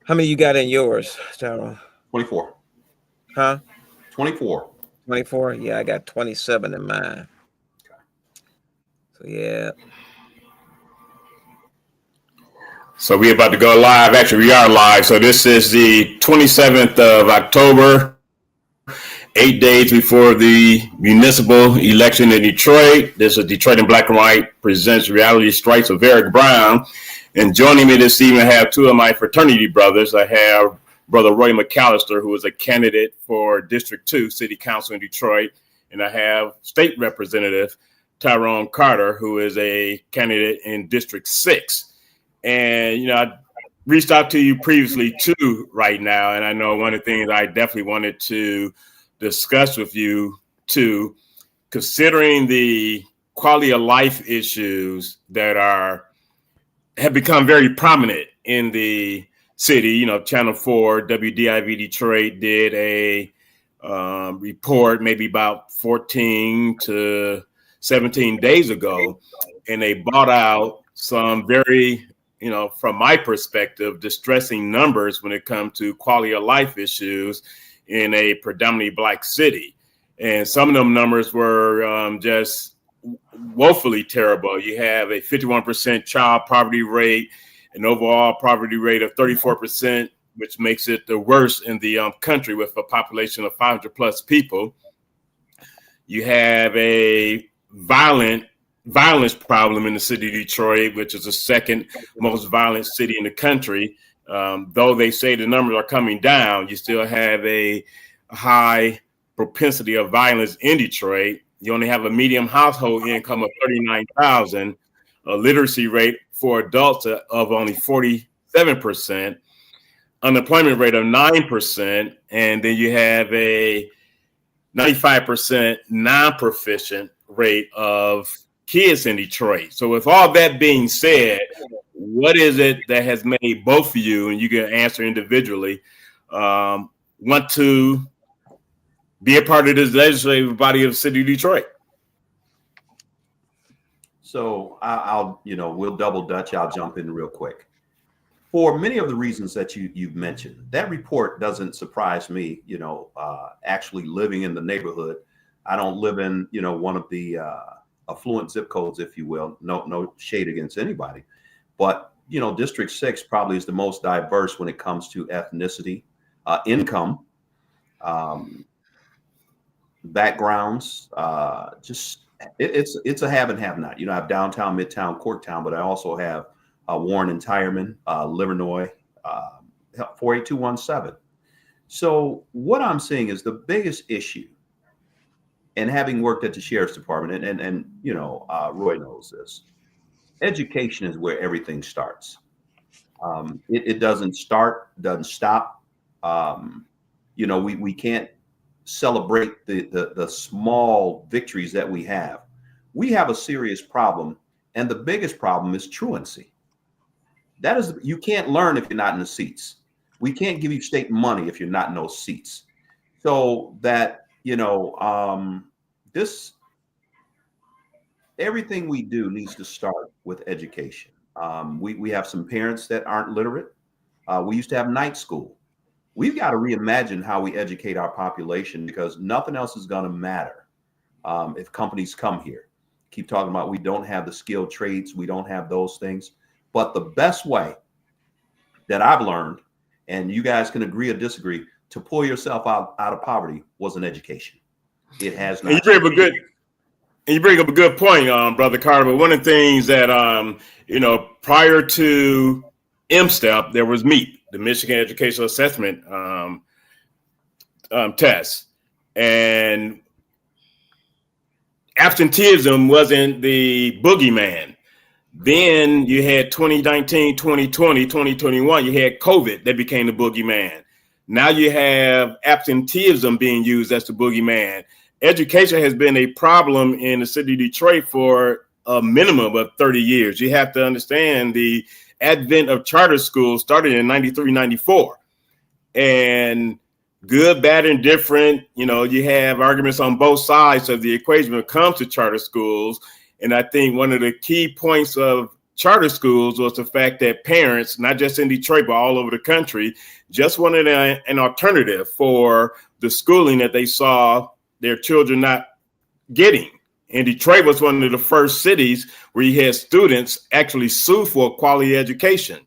How many you got in yours, Tyrone? 24. Huh? 24. 24? Yeah, I got 27 in mine. So yeah. So we're about to go live. Actually, we are live. So this is the 27th of October, 8 days before the municipal election in Detroit. This is Detroit in Black and White presents Reality Strikes of Eric Brown. And joining me this evening, I have two of my fraternity brothers. I have Brother Roy McCalister, who is a candidate for District 2 City Council in Detroit. And I have State Representative Tyrone Carter, who is a candidate in District 6. And, I reached out to you previously too right now. And I know one of the things I definitely wanted to discuss with you too, considering the quality of life issues that have become very prominent in the city. Channel 4, WDIV Detroit did a report maybe about 14 to 17 days ago, and they brought out some very, from my perspective, distressing numbers when it comes to quality of life issues in a predominantly Black city. And some of them numbers were just woefully terrible. You have a 51% child poverty rate, an overall poverty rate of 34%, which makes it the worst in the country with a population of 500 plus people. You have a violence problem in the city of Detroit, which is the second most violent city in the country. Though they say the numbers are coming down, you still have a high propensity of violence in Detroit. You only have a median household income of $39,000, a literacy rate for adults of only 47%, unemployment rate of 9%, and then you have a 95% non-proficient rate of kids in Detroit. So with all that being said, what is it that has made both of you, and you can answer individually, want to be a part of this legislative body of the city of Detroit? So I'll we'll double Dutch. I'll jump in real quick. For many of the reasons that you've mentioned, that report doesn't surprise me. Actually living in the neighborhood, I don't live in one of the affluent zip codes, if you will. No shade against anybody, but District 6 probably is the most diverse when it comes to ethnicity, income, backgrounds. It's a have and have not. I have downtown, midtown, Corktown, but I also have Warren and Tyrone, Livernois, 48217. So what I'm seeing is the biggest issue, and having worked at the sheriff's department, and Roy knows this, education is where everything starts. It doesn't stop. We can't celebrate the small victories that we have. We have a serious problem, and the biggest problem is truancy. That is, you can't learn if you're not in the seats. We can't give you state money if you're not in those seats. So that everything we do needs to start with education. We have some parents that aren't literate. We used to have night school. We've got to reimagine how we educate our population, because nothing else is going to matter if companies come here. Keep talking about we don't have the skilled trades. We don't have those things. But the best way that I've learned, and you guys can agree or disagree, to pull yourself out of poverty was an education. It has not. You bring up a good point, Brother Carter. But one of the things that, prior to MSTEP, there was MEAT, the Michigan Educational Assessment Test. And absenteeism wasn't the boogeyman. Then you had 2019, 2020, 2021, you had COVID that became the boogeyman. Now you have absenteeism being used as the boogeyman. Education has been a problem in the city of Detroit for a minimum of 30 years. You have to understand the advent of charter schools started in 93, 94. And good, bad, and different, you have arguments on both sides of the equation when it comes to charter schools. And I think one of the key points of charter schools was the fact that parents, not just in Detroit, but all over the country, just wanted an alternative for the schooling that they saw their children not getting. And Detroit was one of the first cities where you had students actually sue for a quality education.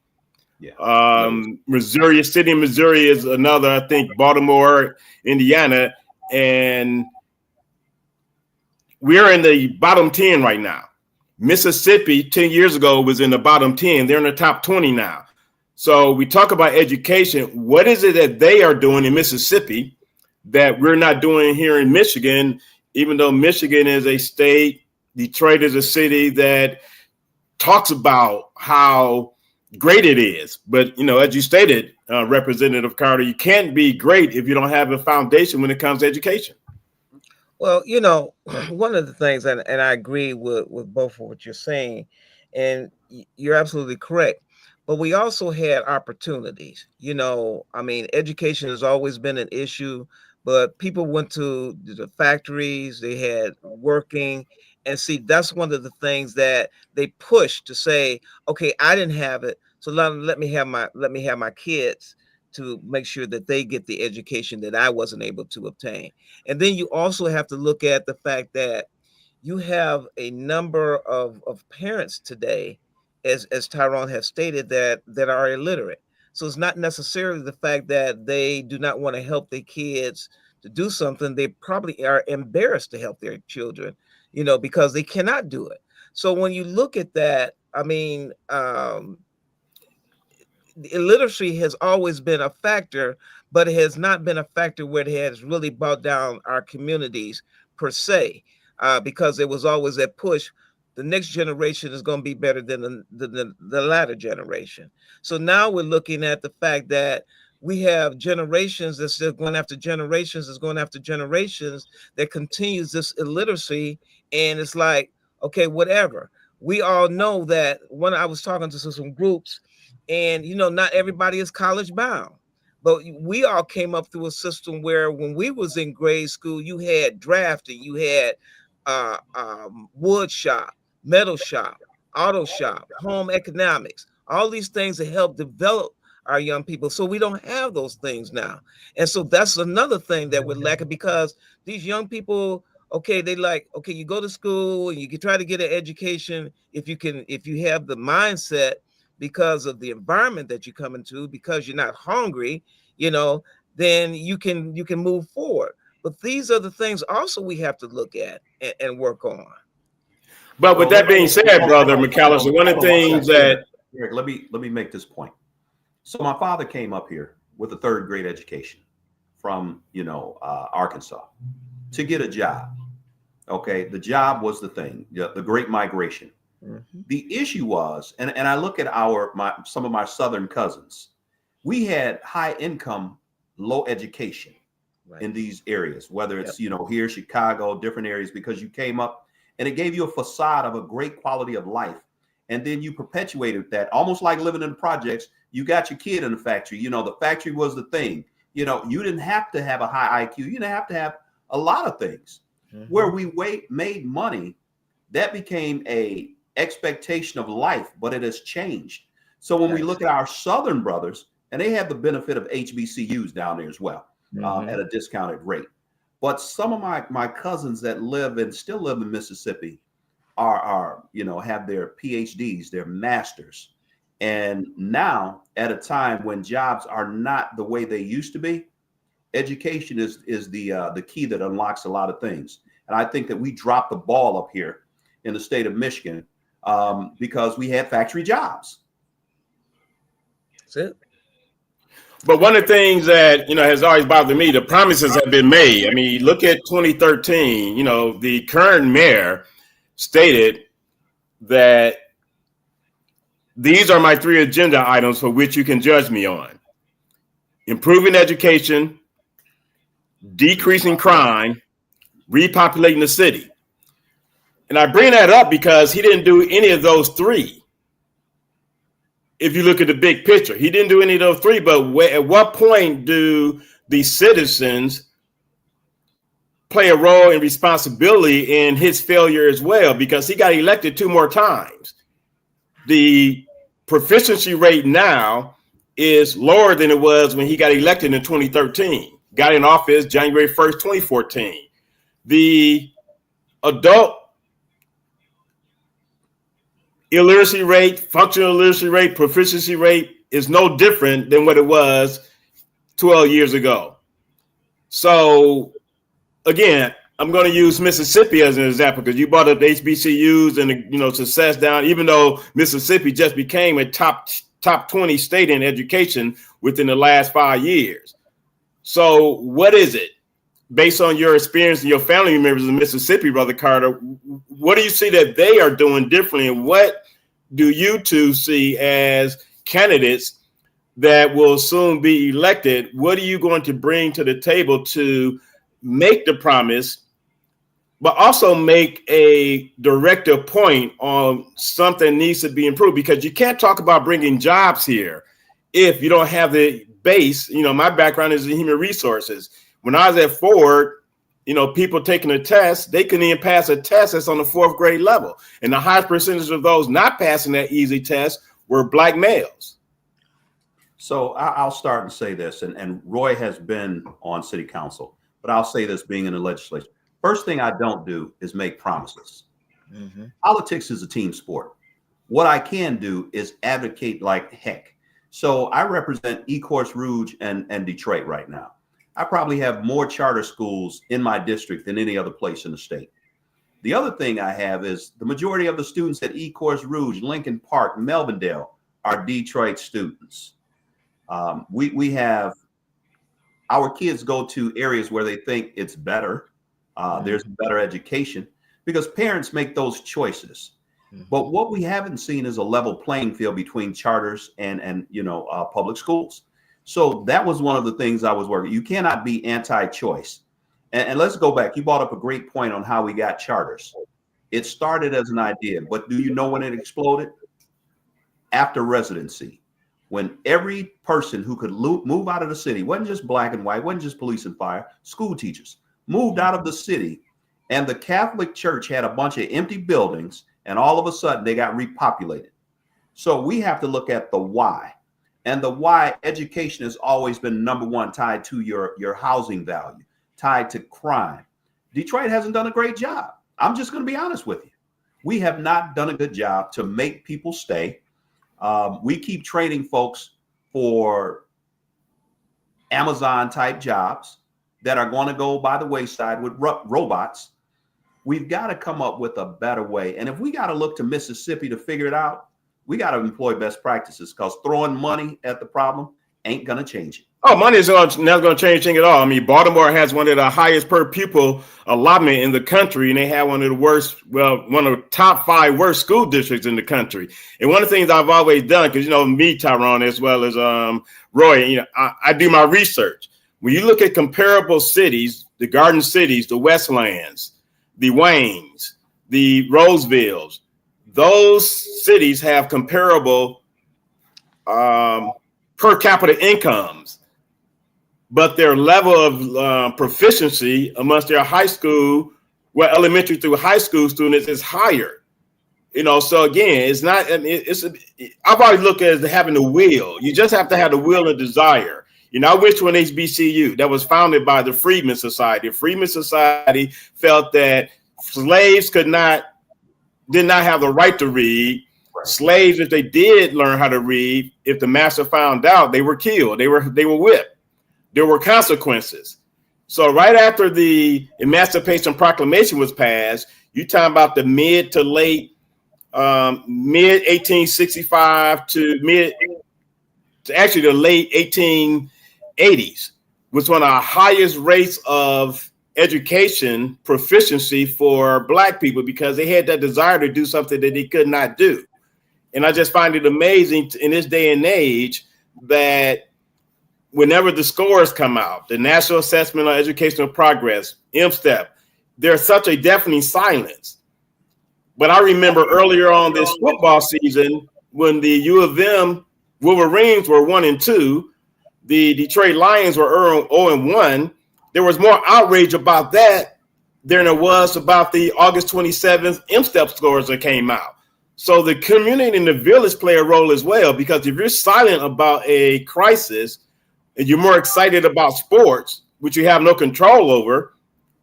Yeah. Missouri City, Missouri is another, I think Baltimore, Indiana, and we're in the bottom 10 right now. Mississippi 10 years ago was in the bottom 10. They're in the top 20 now. So we talk about education. What is it that they are doing in Mississippi that we're not doing here in Michigan, even though Michigan is a state, Detroit is a city that talks about how great it is. But, you know, as you stated, Representative Carter, you can't be great if you don't have a foundation when it comes to education. Well, you know, one of the things, and I agree with both of what you're saying, and you're absolutely correct. But we also had opportunities. You know, I mean, education has always been an issue, but people went to the factories, they had working, and see, that's one of the things that they pushed to say, okay, I didn't have it, so let me have my kids to make sure that they get the education that I wasn't able to obtain. And then you also have to look at the fact that you have a number of parents today, as Tyrone has stated, that are illiterate. So it's not necessarily the fact that they do not want to help their kids to do something. They probably are embarrassed to help their children, you know, because they cannot do it. So when you look at that, I mean, illiteracy has always been a factor, but it has not been a factor where it has really brought down our communities per se, because there was always that push. The next generation is going to be better than the latter generation. So now we're looking at the fact that we have generations that's still going after generations, that continues this illiteracy. And it's like, okay, whatever. We all know that when I was talking to some groups, and, you know, not everybody is college bound, but we all came up through a system where when we was in grade school, you had drafting, you had wood shop, metal shop, auto shop, home economics, all these things that help develop our young people. So we don't have those things now. And so that's another thing that we're lacking, because these young people, okay, they like, okay, you go to school and you can try to get an education if you have the mindset, because of the environment that you come into, because you're not hungry, you know, then you can move forward. But these are the things also we have to look at and work on. But with that being said, brother McCalister, one of the things that Eric, let me make this point. So my father came up here with a third grade education from, you know, Arkansas to get a job. Okay, the job was the thing, the Great Migration. Mm-hmm. The issue was, and I look at some of my Southern cousins, we had high income, low education in these areas, whether it's, you know, here, Chicago, different areas, because you came up and it gave you a facade of a great quality of life. And then you perpetuated that, almost like living in the projects. You got your kid in the factory, you know, the factory was the thing. You know, you didn't have to have a high IQ. You didn't have to have a lot of things. Mm-hmm. Where we made money, that became a expectation of life, but it has changed. So when we look at our Southern brothers, and they have the benefit of HBCUs down there as well, at a discounted rate. But some of my cousins that still live in Mississippi are, you know, have their PhDs, their masters. And now at a time when jobs are not the way they used to be, education is the key that unlocks a lot of things. And I think that we dropped the ball up here in the state of Michigan, because we had factory jobs. That's it. But one of the things that, you know, has always bothered me, the promises have been made. I mean, look at 2013, you know, the current mayor stated that these are my 3 agenda items for which you can judge me on: improving education, decreasing crime, repopulating the city. And I bring that up because he didn't do any of those 3. If you look at the big picture, he didn't do any of those 3. But at what point do the citizens play a role and responsibility in his failure as well? Because he got elected 2 more times. the proficiency rate now is lower than it was when he got elected in 2013, got in office January 1st, 2014. The adult illiteracy rate, functional literacy rate, proficiency rate is no different than what it was 12 years ago. So again, I'm going to use Mississippi as an example because you brought up the HBCUs and success down. Even though Mississippi just became a top 20 state in education within the last 5 years. So what is it, based on your experience and your family members in Mississippi, Brother Carter? What do you see that they are doing differently, and what do you two see as candidates that will soon be elected? What are you going to bring to the table to make the promise, but also make a directive point on something needs to be improved? Because you can't talk about bringing jobs here if you don't have the base. My background is in human resources. When I was at Ford, people taking a test, they couldn't even pass a test that's on the 4th grade level. And the highest percentage of those not passing that easy test were Black males. So I'll start and say this, and Roy has been on city council, but I'll say this, being in the legislature. First thing I don't do is make promises. Mm-hmm. Politics is a team sport. What I can do is advocate like heck. So I represent Ecorse Rouge and Detroit right now. I probably have more charter schools in my district than any other place in the state. The other thing I have is the majority of the students at Ecorse Rouge, Lincoln Park, Melvindale are Detroit students. We have our kids go to areas where they think it's better. There's better education because parents make those choices. Mm-hmm. But what we haven't seen is a level playing field between charters and public schools. So that was one of the things I was working. You cannot be anti-choice. And let's go back. You brought up a great point on how we got charters. It started as an idea, but do you know when it exploded? After residency, when every person who could move out of the city, wasn't just black and white, wasn't just police and fire, school teachers, moved out of the city, and the Catholic Church had a bunch of empty buildings, and all of a sudden they got repopulated. So we have to look at the why. And the why, education has always been number one, tied to your housing value, tied to crime. Detroit hasn't done a great job. I'm just going to be honest with you. We have not done a good job to make people stay. We keep training folks for Amazon type jobs that are going to go by the wayside with robots. We've got to come up with a better way. And if we got to look to Mississippi to figure it out, we got to employ best practices, because throwing money at the problem ain't going to change it. Oh, money is not going to change anything at all. I mean, Baltimore has one of the highest per pupil allotment in the country, and they have one of the top 5 worst school districts in the country. And one of the things I've always done, because, me, Tyrone, as well as Roy, I do my research. When you look at comparable cities, the Garden Cities, the Westlands, the Waynes, the Rosevilles, those cities have comparable per capita incomes, but their level of proficiency amongst their elementary through high school students is higher. So again, it's not. I've always looked at it as having the will. You just have to have the will and desire. I went to an HBCU that was founded by the Freedmen's Society. The Freedmen's Society felt that slaves did not have the right to read. Right. Slaves, if they did learn how to read, if the master found out, they were killed. They were whipped. There were consequences. So right after the Emancipation Proclamation was passed, you talking about the mid 1865 to actually the late 1880s was one of the highest rates of education proficiency for Black people, because they had that desire to do something that they could not do. And I just find it amazing in this day and age that whenever the scores come out, the National Assessment on Educational Progress, MSTEP, there's such a deafening silence. But I remember earlier on this football season, when the U of M Wolverines were 1-2, the Detroit Lions were 0-1. There was more outrage about that than there was about the August 27th MSTEP scores that came out. So the community and the village play a role as well, because if you're silent about a crisis and you're more excited about sports, which you have no control over,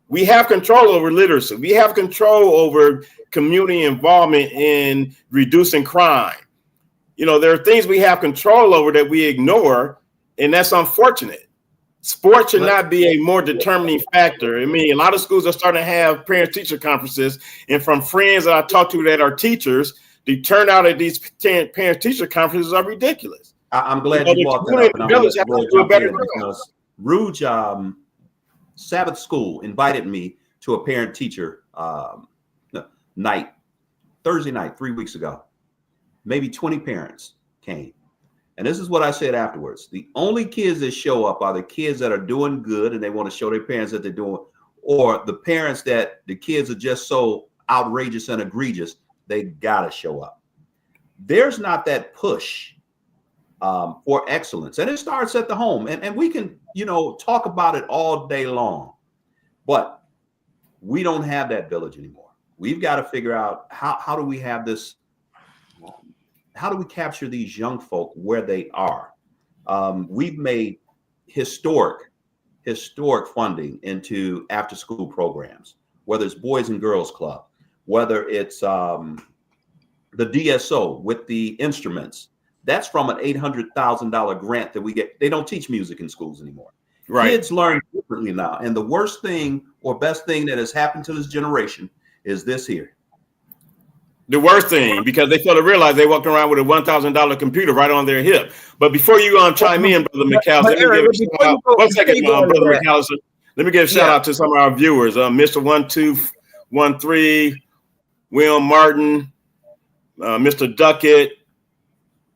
we have control over literacy. We have control over community involvement in reducing crime. There are things we have control over that we ignore, and that's unfortunate. Sports should not be a more determining factor. I mean, a lot of schools are starting to have parent-teacher conferences, and from friends that I talk to that are teachers, the turnout at these parent-teacher conferences are ridiculous. I'm glad you brought that up, and I'm going to do a better because Rouge Sabbath School invited me to a parent-teacher night, Thursday night, 3 weeks ago. Maybe 20 parents came. And this is what I said afterwards. The only kids that show up are the kids that are doing good and they want to show their parents that they're doing, or the parents that the kids are just so outrageous and egregious, they got to show up. There's not that push for excellence. And it starts at the home. And we can, talk about it all day long. But we don't have that village anymore. We've got to figure out how do we have this. How do we capture these young folk where they are? We've made historic funding into after-school programs, whether it's Boys and Girls Club, whether it's the DSO with the instruments. That's from an $800,000 grant that we get. They don't teach music in schools anymore. Right. Kids learn differently now. And the worst thing or best thing that has happened to this generation is this here. The worst thing, because they fail to realize they walked around with a $1,000 computer right on their hip. But before you chime in, Brother McCalister, let me give a shout out. 1 second, Brother McCalister. Let me give a shout out to some of our viewers. Mr. 1213, Will Martin, Mr. Duckett,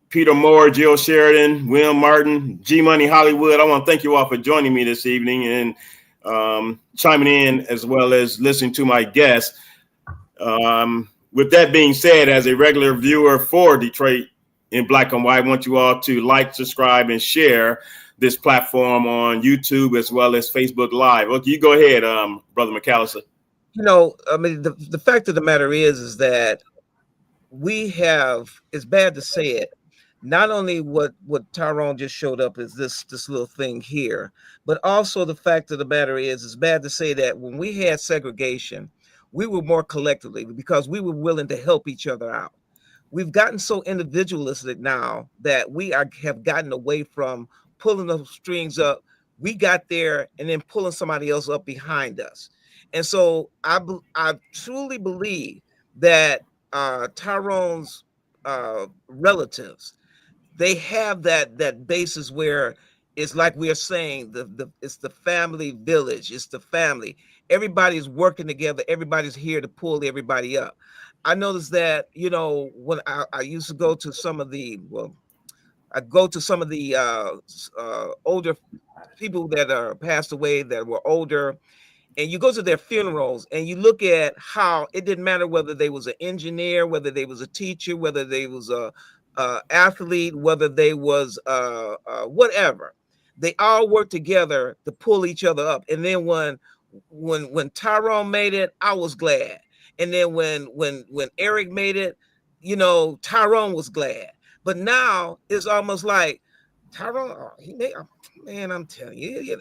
Peter Moore, Jill Sheridan, Will Martin, G Money Hollywood. I want to thank you all for joining me this evening and chiming in as well as listening to my guests. With that being said, as a regular viewer for Detroit in Black and White, I want you all to like, subscribe, and share this platform on YouTube as well as Facebook Live. Okay, you go ahead, Brother McCalister. The fact of the matter is that we have, it's bad to say it, not only what Tyrone just showed up is this little thing here, but also the fact of the matter is it's bad to say that when we had segregation, we were more collectively because we were willing to help each other out. We've gotten so individualistic now that we have gotten away from pulling the strings up. We got there and then pulling somebody else up behind us. And so I truly believe that Tyrone's relatives, they have that basis where it's like we are saying, it's the family village, it's the family. Everybody's working together. Everybody's here to pull everybody up. I noticed that, when I used to go to some of the, older people that are passed away that were older, and you go to their funerals and you look at how it didn't matter whether they was an engineer, whether they was a teacher, whether they was a athlete, whether they was whatever. They all worked together to pull each other up. And then when Tyrone made it, I was glad. And then when Eric made it, Tyrone was glad. But now it's almost like Tyrone, he made, man, I'm telling you,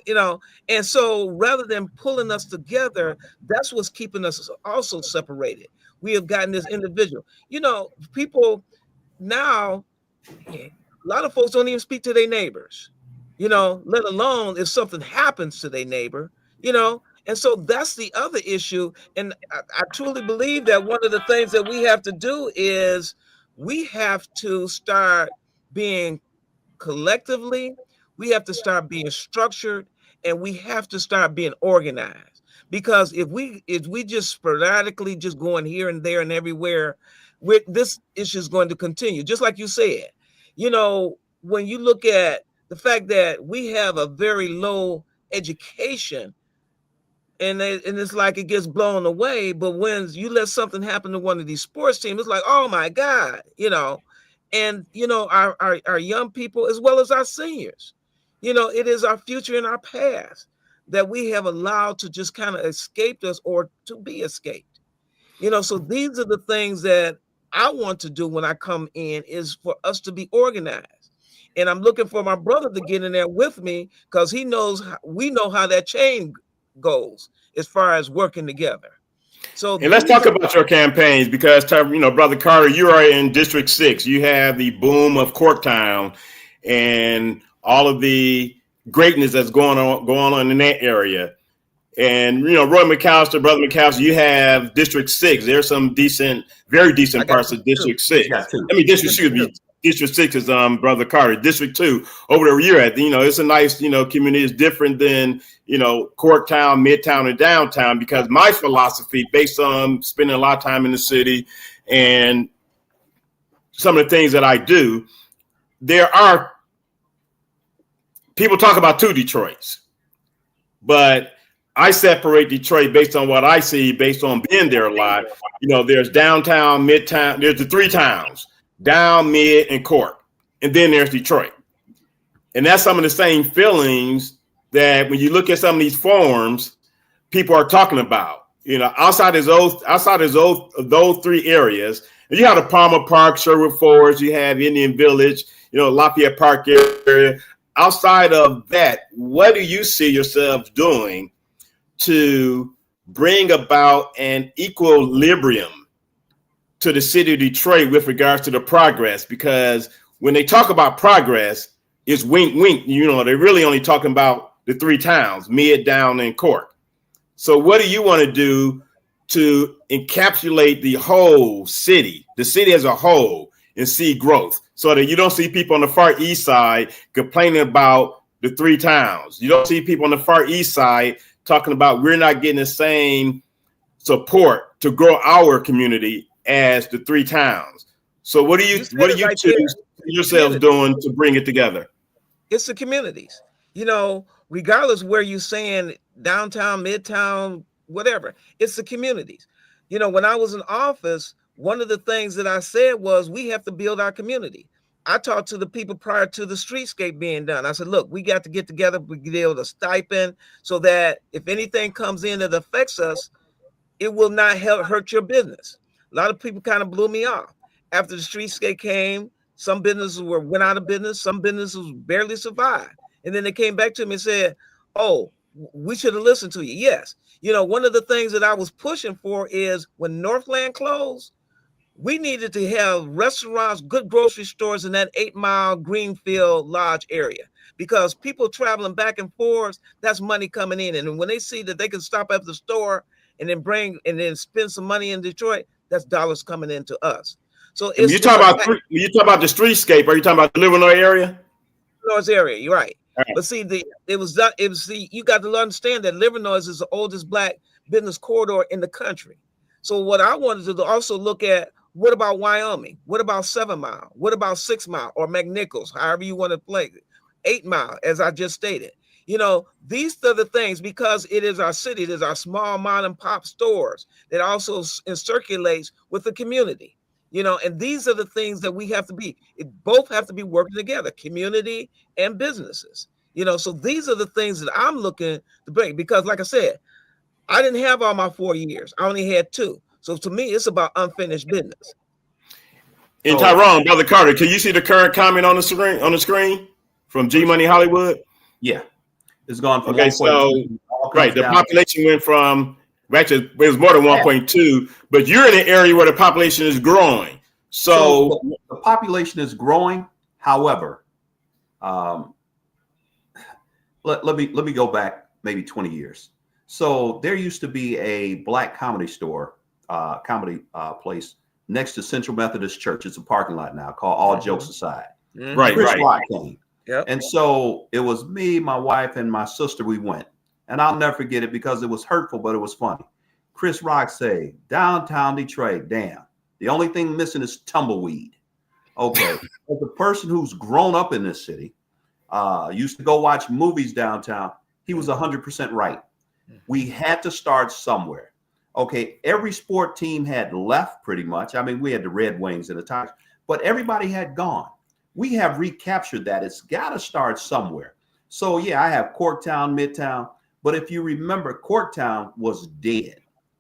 And so rather than pulling us together, that's what's keeping us also separated. We have gotten this individual. People now, a lot of folks don't even speak to their neighbors, let alone if something happens to their neighbor, And so that's the other issue. And I truly believe that one of the things that we have to do is we have to start being collectively, we have to start being structured, and we have to start being organized. Because if we just sporadically just going here and there and everywhere, this issue is going to continue. Just like you said, when you look at the fact that we have a very low education, and it's like it gets blown away. But when you let something happen to one of these sports teams, it's like, oh my God, and our young people as well as our seniors, it is our future and our past that we have allowed to just kind of escape us or to be escaped. So these are the things that I want to do when I come in is for us to be organized. And I'm looking for my brother to get in there with me because he knows we know how that chain goes as far as working together. So And let's these talk are about your campaigns because, Brother Carter, you are in District 6. You have the boom of Corktown and all of the greatness that's going on in that area. And, Roy McCalister, Brother McCalister, you have District 6. There's some very I decent got parts of District 6. Got two. I mean, excuse me, District 6 is Brother Carter. District 2, over there you're at, it's a nice, community. It's different than, Corktown, Midtown, and downtown, because my philosophy, based on spending a lot of time in the city and some of the things that I do, there are people talk about two Detroits, but I separate Detroit based on what I see, based on being there a lot. There's downtown, midtown. There's the three towns, down, mid, and Cork. And then there's Detroit. And that's some of the same feelings that when you look at some of these forums, people are talking about. Outside of those three areas, and you have the Palmer Park, Sherwood Forest, you have Indian Village, Lafayette Park area. Outside of that, what do you see yourselves doing to bring about an equilibrium to the city of Detroit with regards to the progress? Because when they talk about progress, it's wink, wink. They're really only talking about the three towns, Mid, Down, and Cork. So what do you want to do to encapsulate the whole city, the city as a whole, and see growth so that you don't see people on the far east side complaining about the three towns? You don't see people on the far east side talking about we're not getting the same support to grow our community as the three towns. So what do you choose yourselves doing to bring it together? It's the communities. Regardless where you're saying downtown, midtown, whatever, it's the communities. When I was in office, one of the things that I said was we have to build our community. I talked to the people prior to the streetscape being done. I said, look, we got to get together, we deal with a stipend so that if anything comes in that affects us, it will not hurt your business. A lot of people kind of blew me off. After the streetscape came, some businesses went out of business, some businesses barely survived. And then they came back to me and said, oh, we should have listened to you. Yes. One of the things that I was pushing for is when Northland closed, we needed to have restaurants, good grocery stores in that 8 Mile Greenfield Lodge area, because people traveling back and forth, that's money coming in. And when they see that they can stop at the store and then spend some money in Detroit, that's dollars coming into us. So when you talk about the streetscape, are you talking about the Livernois area? Livernois area, you're right. But see, you got to understand that Livernois is the oldest Black business corridor in the country. So what I wanted to also look at, what about Wyoming? What about 7 Mile? What about 6 Mile or McNichols? However you want to play it. 8 Mile, as I just stated. These are the things, because it is our city, it is our small mom and pop stores that also circulates with the community. And these are the things that we have to be. Both have to be working together, community and businesses. So these are the things that I'm looking to bring, because like I said, I didn't have all my 4 years. I only had 2. So to me, it's about unfinished business. And Tyrone, Brother Carter, can you see the current comment on the screen from G Money Hollywood? Yeah, it's gone from the population went from, actually it was more than 1.2, but you're in an area where the population is growing. So the population is growing. However, let me go back maybe 20 years. So there used to be a Black comedy store, comedy place next to Central Methodist Church. It's a parking lot now called All Jokes Aside. Right. Chris Rock came. Yep. And so it was me, my wife, and my sister. We went, and I'll never forget it because it was hurtful, but it was funny. Chris Rock said, downtown Detroit, damn, the only thing missing is tumbleweed. Okay. As a person who's grown up in this city, used to go watch movies downtown, he was 100% right. We had to start somewhere. Okay, every sport team had left pretty much. I mean, we had the Red Wings and the Tigers, but everybody had gone. We have recaptured that. It's got to start somewhere. So, yeah, I have Corktown, Midtown. But if you remember, Corktown was dead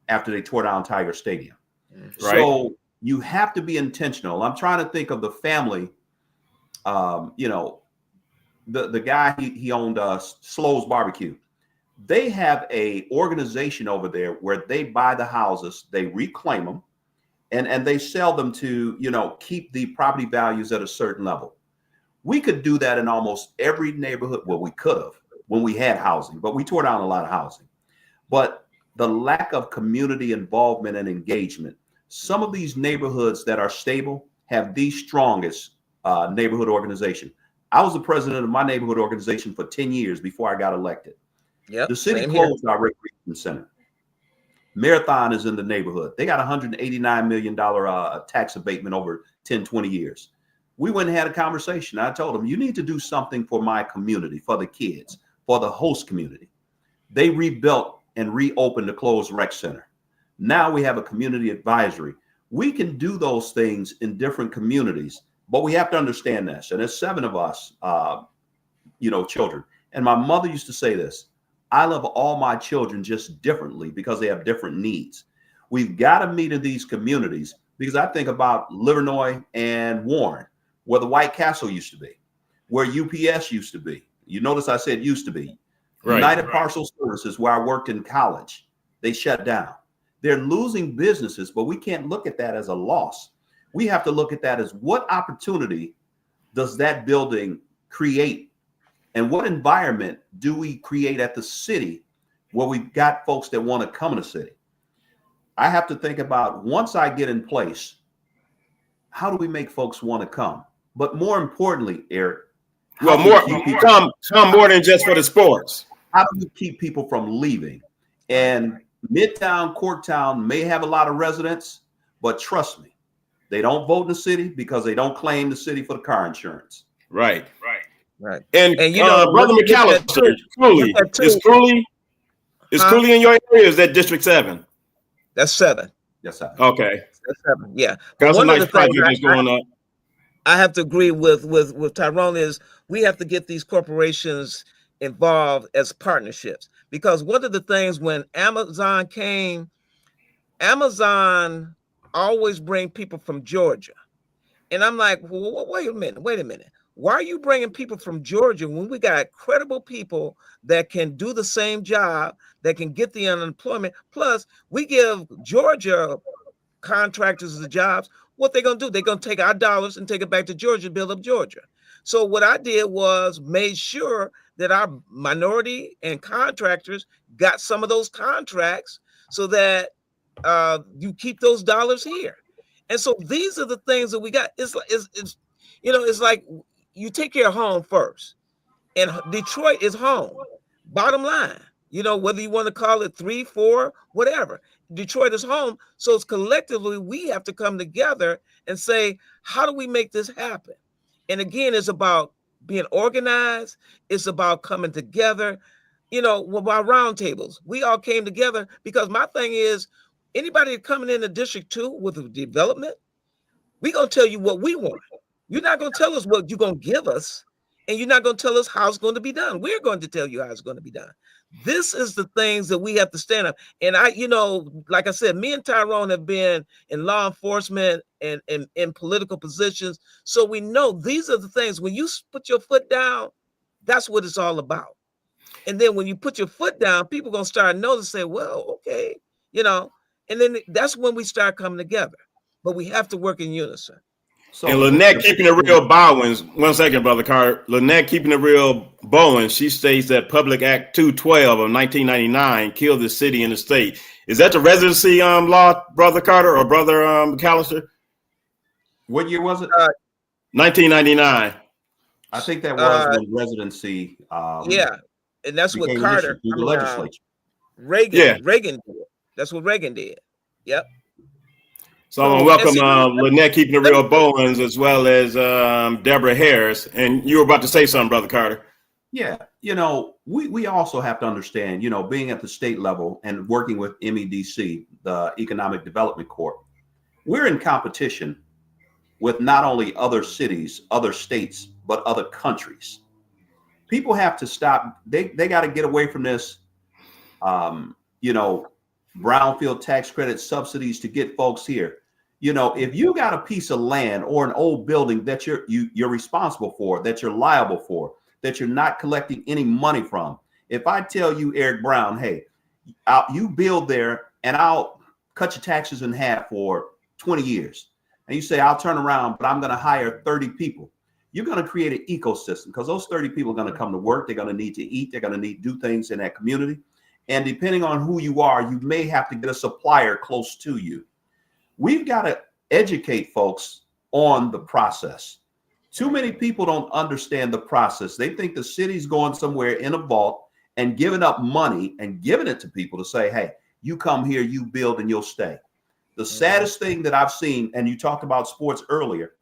after they tore down Tiger Stadium. Right. So You have to be intentional. I'm trying to think of the family. You know, the guy he owned Slow's Barbecue. They have a organization over there where they buy the houses, they reclaim them, and they sell them to, you know, keep the property values at a certain level. We could do that in almost every neighborhood. Well, we could have when we had housing, but we tore down a lot of housing. But the lack of community involvement and engagement, some of these neighborhoods that are stable have the strongest neighborhood organization. I was the president of my neighborhood organization for 10 years before I got elected. Yep, the city closed our recreation center. Marathon is in the neighborhood. They got $189 million tax abatement over 10, 20 years. We went and had a conversation. I told them, you need to do something for my community, for the kids, for the host community. They rebuilt and reopened the closed rec center. Now we have a community advisory. We can do those things in different communities, but we have to understand this. And there's 7 of us, you know, children. And my mother used to say this: I love all my children just differently because they have different needs. We've got to meet in these communities, because I think about Livernois and Warren, where the White Castle used to be, where UPS used to be. You notice I said used to be. Right, United Parcel Services, where I worked in college, they shut down. They're losing businesses, but we can't look at that as a loss. We have to look at that as, what opportunity does that building create? And what environment do we create at the city where we've got folks that want to come to the city? I have to think about, once I get in place, how do we make folks want to come? But more importantly, Eric, well, come more than just for the sports. How do we keep people from leaving? And Midtown, Corktown may have a lot of residents, but trust me, they don't vote in the city because they don't claim the city for the car insurance. Right. And you know, Brother McCalister, is Cooley in your area? Is that District 7? That's 7. Yes, sir. Okay. That's 7. Yeah. That's a nice project that's going up. I have to agree with Tyrone, is we have to get these corporations involved as partnerships, because one of the things, when Amazon came, Amazon always bring people from Georgia. And I'm like, well, wait a minute. Why are you bringing people from Georgia when we got credible people that can do the same job, that can get the unemployment? Plus, we give Georgia contractors the jobs. What they're going to do, they're going to take our dollars and take it back to Georgia, build up Georgia. So what I did was made sure that our minority and contractors got some of those contracts, so that you keep those dollars here. And so these are the things that we got. It's you know, it's like you take care of home first, and Detroit is home. Bottom line, you know, whether you want to call it 3, 4, whatever, Detroit is home. So it's collectively, we have to come together and say, how do we make this happen? And again, it's about being organized. It's about coming together. You know, about roundtables, we all came together, because my thing is, anybody coming into District 2 with a development, we're going to tell you what we want. You're not going to tell us what you're going to give us, and you're not going to tell us how it's going to be done. We're going to tell you how it's going to be done. This is the things that we have to stand up. And you know, like I said, me and Tyrone have been in law enforcement and in political positions. So we know these are the things, when you put your foot down, that's what it's all about. And then when you put your foot down, people are going to start noticing, well, okay, you know, and then that's when we start coming together. But we have to work in unison. So, and Lynette keeping the real Bowens. 1 second, Brother Carter. Lynette keeping the real Bowens. She states that Public Act 212 of 1999 killed the city and the state. Is that the residency law, Brother Carter, or Brother McCalister? What year was it? 1999. I think that was when residency. Yeah, and that's what Carter. The legislature. Reagan did. That's what Reagan did. Yep. So I want to welcome Lynette keeping the real Bowens, as well as Deborah Harris. And you were about to say something, Brother Carter. Yeah, you know, we also have to understand, you know, being at the state level and working with MEDC, the Economic Development Corp, we're in competition with not only other cities, other states, but other countries. People have to stop. They got to get away from this, you know, brownfield tax credit subsidies to get folks here. You know, if you got a piece of land or an old building that you're responsible for, that you're liable for, that you're not collecting any money from. If I tell you, Eric Brown, hey, you build there and I'll cut your taxes in half for 20 years. And you say, I'll turn around, but I'm going to hire 30 people. You're going to create an ecosystem because those 30 people are going to come to work. They're going to need to eat. They're going to need to do things in that community. And depending on who you are, you may have to get a supplier close to you. We've got to educate folks on the process. Too many people don't understand the process. They think the city's going somewhere in a vault and giving up money and giving it to people to say, hey, you come here, you build, and you'll stay. The saddest thing that I've seen, and you talked about sports earlier,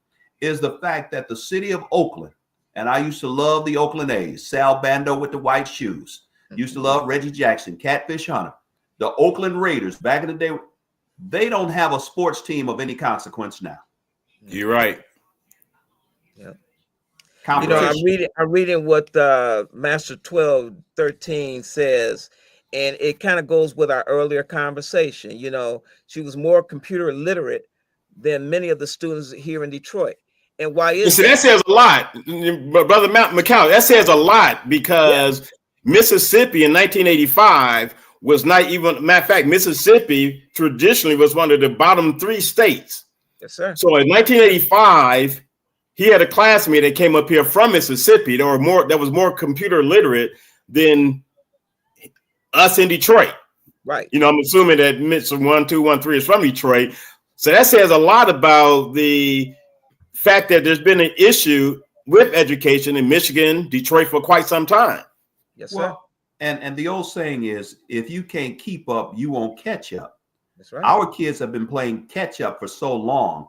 is the fact that the city of Oakland, and I used to love the Oakland A's, Sal Bando with the white shoes, used to love Reggie Jackson, Catfish Hunter, the Oakland Raiders back in the day, they don't have a sports team of any consequence now. You're right. Yeah. I'm reading what Master 1213 says, and it kind of goes with our earlier conversation. You know, she was more computer literate than many of the students here in Detroit. And why is that? That says a lot, Brother McCalister. That says a lot because Mississippi in 1985 was not even, matter of fact, Mississippi traditionally was one of the bottom 3 states. Yes, sir. So in 1985, he had a classmate that came up here from Mississippi that was more computer literate than us in Detroit. Right. You know, I'm assuming that Mr. 1213 is from Detroit. So that says a lot about the fact that there's been an issue with education in Michigan, Detroit for quite some time. Yes, sir. Well, and the old saying is, if you can't keep up, you won't catch up. That's right. Our kids have been playing catch up for so long.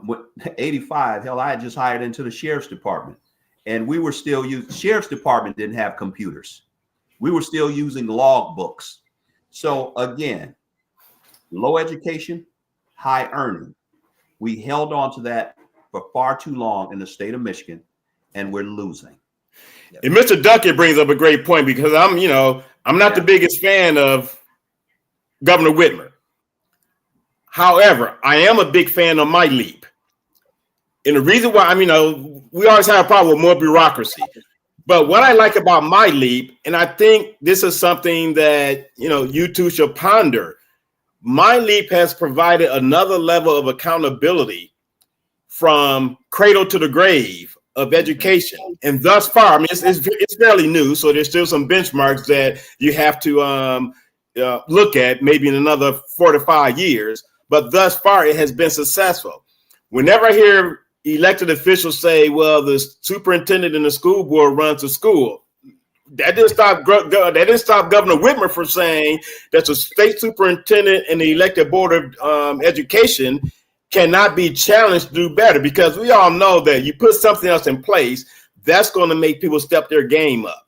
With 85, hell, I had just hired into the sheriff's department, and we were still using, sheriff's department didn't have computers. We were still using log books. So again, low education, high earning. We held on to that for far too long in the state of Michigan, and we're losing. And Mr. Duckett brings up a great point because I'm not the biggest fan of Governor Whitmer. However, I am a big fan of My Leap. And the reason why, we always have a problem with more bureaucracy. But what I like about My Leap, and I think this is something that, you two should ponder, My Leap has provided another level of accountability from cradle to the grave of education. And thus far, it's fairly new, so there's still some benchmarks that you have to look at maybe in another 4 to 5 years. But thus far, it has been successful. Whenever I hear elected officials say, well, the superintendent and the school board runs the school, that didn't stop Governor Whitmer from saying that the state superintendent and the elected board of education cannot be challenged to do better, because we all know that you put something else in place, that's going to make people step their game up.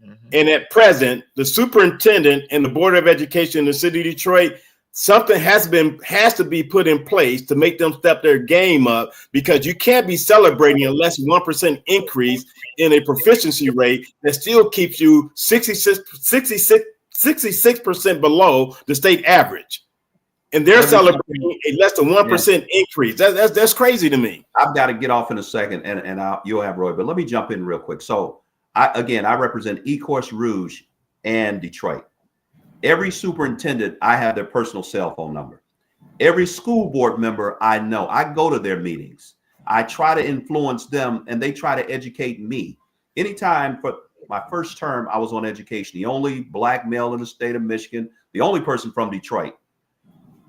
Mm-hmm. And at present, the superintendent and the board of education in the city of Detroit, something has to be put in place to make them step their game up, because you can't be celebrating a less than 1% increase in a proficiency rate that still keeps you 66% below the state average. And they're celebrating a less than 1% increase. That's crazy to me. I've got to get off in a second, and you'll have Roy, but let me jump in real quick. So I represent Ecorse Rouge and Detroit. Every superintendent, I have their personal cell phone number. Every school board member I know, I go to their meetings. I try to influence them, and they try to educate me. Anytime for my first term, I was on education, the only black male in the state of Michigan, the only person from Detroit.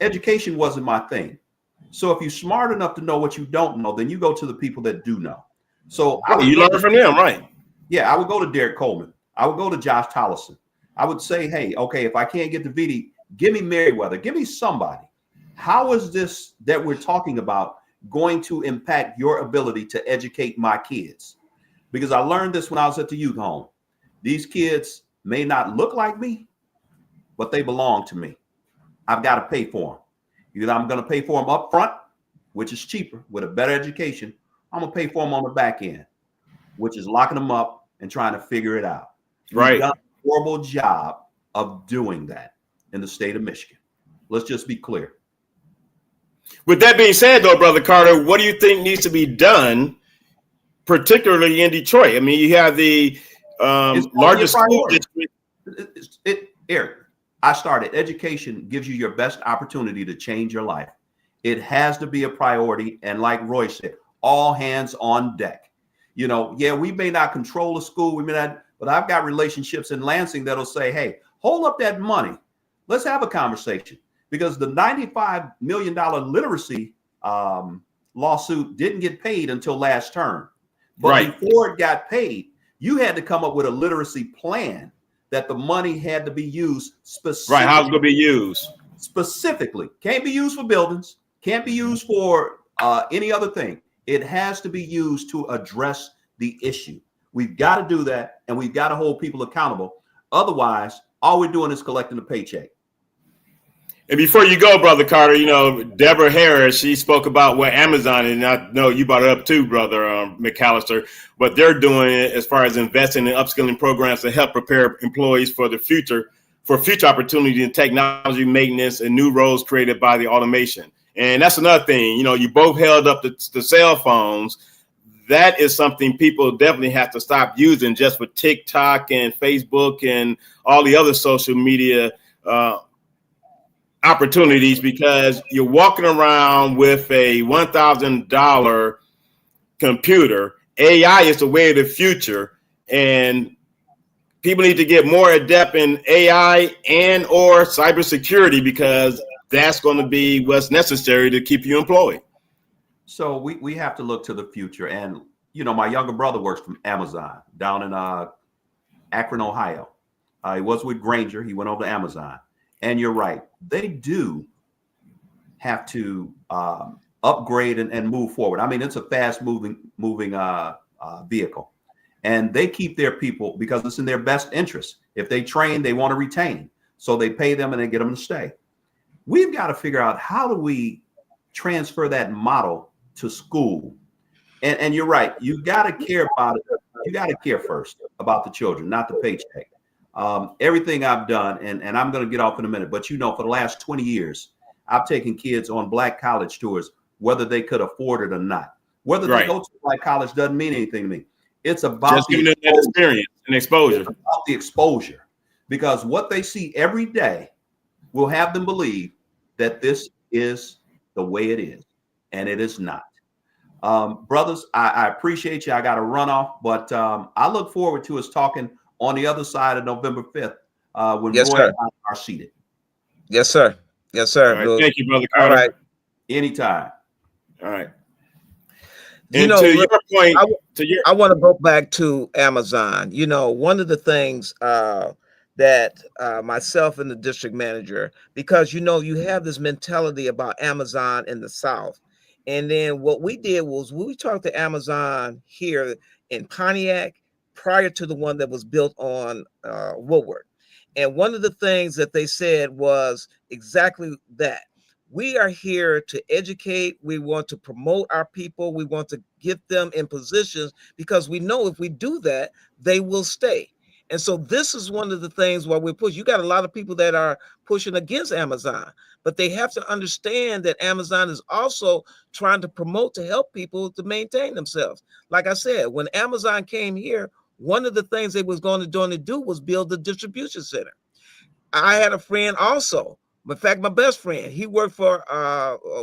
Education wasn't my thing. So if you're smart enough to know what you don't know, then you go to the people that do know. So you learn from them, right? Yeah, I would go to Derek Coleman. I would go to Josh Tollison. I would say, hey, okay, if I can't get to VD, give me Merriweather, give me somebody. How is this that we're talking about going to impact your ability to educate my kids? Because I learned this when I was at the youth home. These kids may not look like me, but they belong to me. I've got to pay for them. Either I'm going to pay for them up front, which is cheaper with a better education. I'm going to pay for them on the back end, which is locking them up and trying to figure it out. Right. We've done a horrible job of doing that in the state of Michigan. Let's just be clear. With that being said, though, Brother Carter, what do you think needs to be done, particularly in Detroit? I mean, you have the largest school district. Eric, I started. Education gives you your best opportunity to change your life. It has to be a priority. And like Roy said, all hands on deck. You know, yeah, we may not control the school, we may not, but I've got relationships in Lansing that'll say, hey, hold up that money. Let's have a conversation. Because the $95 million literacy lawsuit didn't get paid until last term. But before it got paid, you had to come up with a literacy plan that the money had to be used specifically. Right, how's it going to be used? Specifically. Can't be used for buildings. Can't be used for any other thing. It has to be used to address the issue. We've got to do that, and we've got to hold people accountable. Otherwise, all we're doing is collecting a paycheck. And before you go, Brother Carter, you know, Deborah Harris, she spoke about what Amazon, and I know you brought it up too, Brother McCalister, what they're doing as far as investing in upskilling programs to help prepare employees for the future, for future opportunity in technology maintenance and new roles created by the automation. And that's another thing, you know, you both held up the cell phones. That is something people definitely have to stop using just for TikTok and Facebook and all the other social media opportunities, because you're walking around with a $1,000 computer. AI is the way of the future, and people need to get more adept in AI and or cybersecurity, because that's going to be what's necessary to keep you employed. So we have to look to the future. And, you know, my younger brother works from Amazon down in Akron, Ohio. He was with Granger. He went over to Amazon. And you're right. They do have to upgrade and move forward. I mean, it's a fast moving vehicle. And they keep their people because it's in their best interest. If they train, they want to retain. So they pay them and they get them to stay. We've got to figure out, how do we transfer that model to school? And you're right. You got to care about it. You got to care first about the children, not the paycheck. Everything I've done, and I'm going to get off in a minute, but, you know, for the last 20 years, I've taken kids on Black college tours, whether they could afford it or not. Whether they go to Black college doesn't mean anything to me. It's about just giving them that experience and exposure. It's about the exposure, because what they see every day will have them believe that this is the way it is, and it is not. Brothers, I appreciate you. I got to run off, but I look forward to us talking on the other side of November 5th when Roy and I are seated. Yes, sir. Yes, sir. Right. Thank you, Brother Carter. All right. Anytime. All right. You and know, to your point, I want to go back to Amazon. You know, one of the things that myself and the district manager, because, you know, you have this mentality about Amazon in the South. And then what we did was we talked to Amazon here in Pontiac prior to the one that was built on Woodward. And one of the things that they said was exactly that. We are here to educate. We want to promote our people. We want to get them in positions, because we know if we do that, they will stay. And so this is one of the things why we push. You got a lot of people that are pushing against Amazon, but they have to understand that Amazon is also trying to promote to help people to maintain themselves. Like I said, when Amazon came here, one of the things they was going to do was build the distribution center. I had a friend also. In fact, my best friend, he worked for,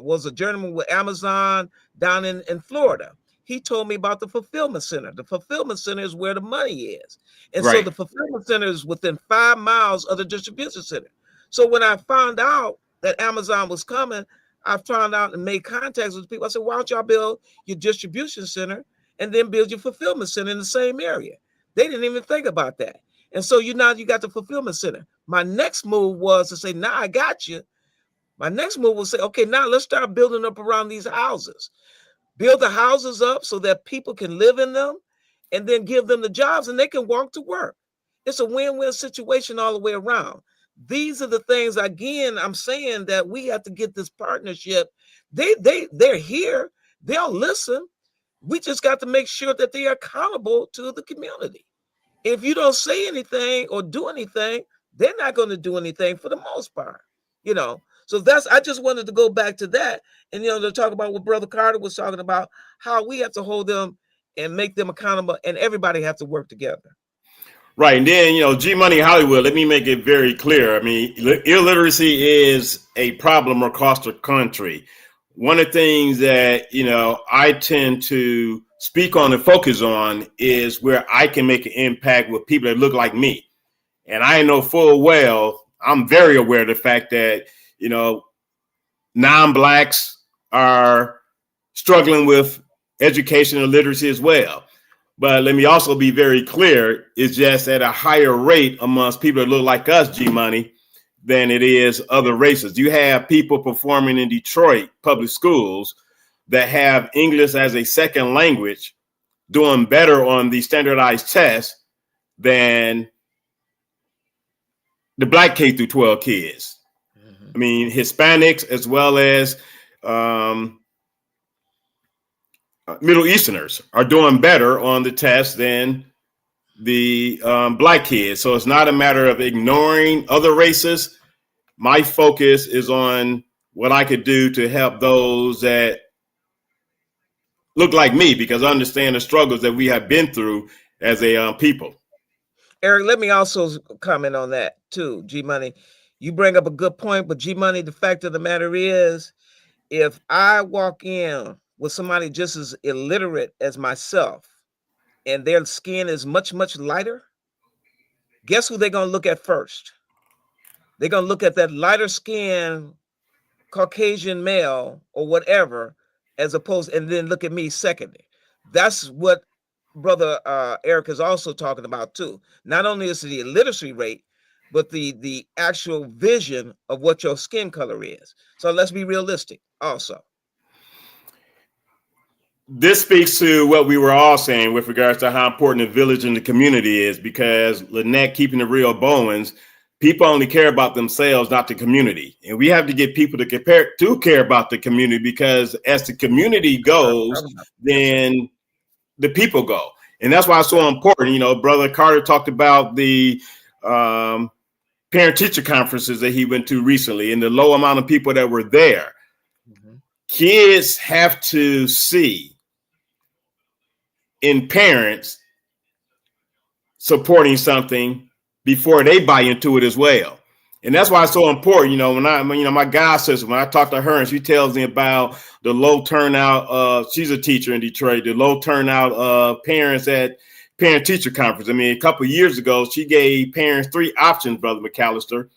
was a journeyman with Amazon down in Florida. He told me about the fulfillment center. The fulfillment center is where the money is. And so the fulfillment center is within 5 miles of the distribution center. So when I found out that Amazon was coming, I found out and made contacts with people. I said, why don't y'all build your distribution center and then build your fulfillment center in the same area? They didn't even think about that. And so you got the fulfillment center. My next move was to say, now I got you. My next move was say, okay, now let's start building up around these houses. Build the houses up so that people can live in them, and then give them the jobs and they can walk to work. It's a win-win situation all the way around. These are the things, again, I'm saying that we have to get this partnership. They're here. They'll listen. We just got to make sure that they are accountable to the community. If you don't say anything or do anything, they're not going to do anything for the most part, you know. So I just wanted to go back to that, and to talk about what Brother Carter was talking about, how we have to hold them and make them accountable, and everybody have to work together. Right. And then, G Money Hollywood, let me make it very clear. I mean, illiteracy is a problem across the country. One of the things that, I tend to speak on and focus on is where I can make an impact with people that look like me. And I know full well, I'm very aware of the fact that, non-Blacks are struggling with education and literacy as well. But let me also be very clear, it's just at a higher rate amongst people that look like us, G-Money, than it is other races. You have people performing in Detroit public schools that have English as a second language doing better on the standardized test than the Black K through 12 kids. I mean, Hispanics as well as Middle Easterners are doing better on the test than the Black kids. So it's not a matter of ignoring other races. My focus is on what I could do to help those that look like me, because I understand the struggles that we have been through as a people. Eric, let me also comment on that too, G-Money. You bring up a good point, but G-Money, the fact of the matter is, if I walk in with somebody just as illiterate as myself and their skin is much, much lighter, guess who they're going to look at first? They're going to look at that lighter skin Caucasian male or whatever, as opposed, and then look at me secondly. That's what Brother Eric is also talking about too. Not only is it the illiteracy rate, but the actual vision of what your skin color is. So let's be realistic also. This speaks to what we were all saying with regards to how important the village and the community is, because Lynette, keeping the real Bowens, people only care about themselves, not the community. And we have to get people to care about the community, because as the community goes, then the people go. And that's why it's so important. Brother Carter talked about the parent-teacher conferences that he went to recently and the low amount of people that were there. Mm-hmm. Kids have to see in parents supporting something before they buy into it as well. And that's why it's so important. My god sister, when I talk to her and she tells me about the low turnout, she's a teacher in Detroit, the low turnout of parents at parent-teacher conference. I mean, a couple of years ago, she gave parents 3 options, Brother McCalister: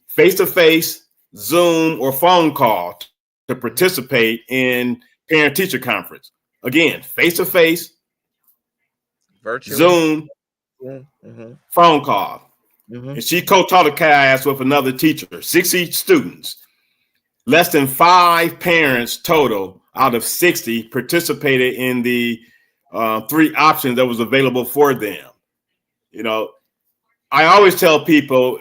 face-to-face, Zoom, or phone call to participate in parent-teacher conference. Again, face-to-face, virtual, Zoom, mm-hmm. phone call. Mm-hmm. And she co-taught a class with another teacher, 60 students. Less than 5 parents total out of 60 participated in the 3 options that was available for them. I always tell people,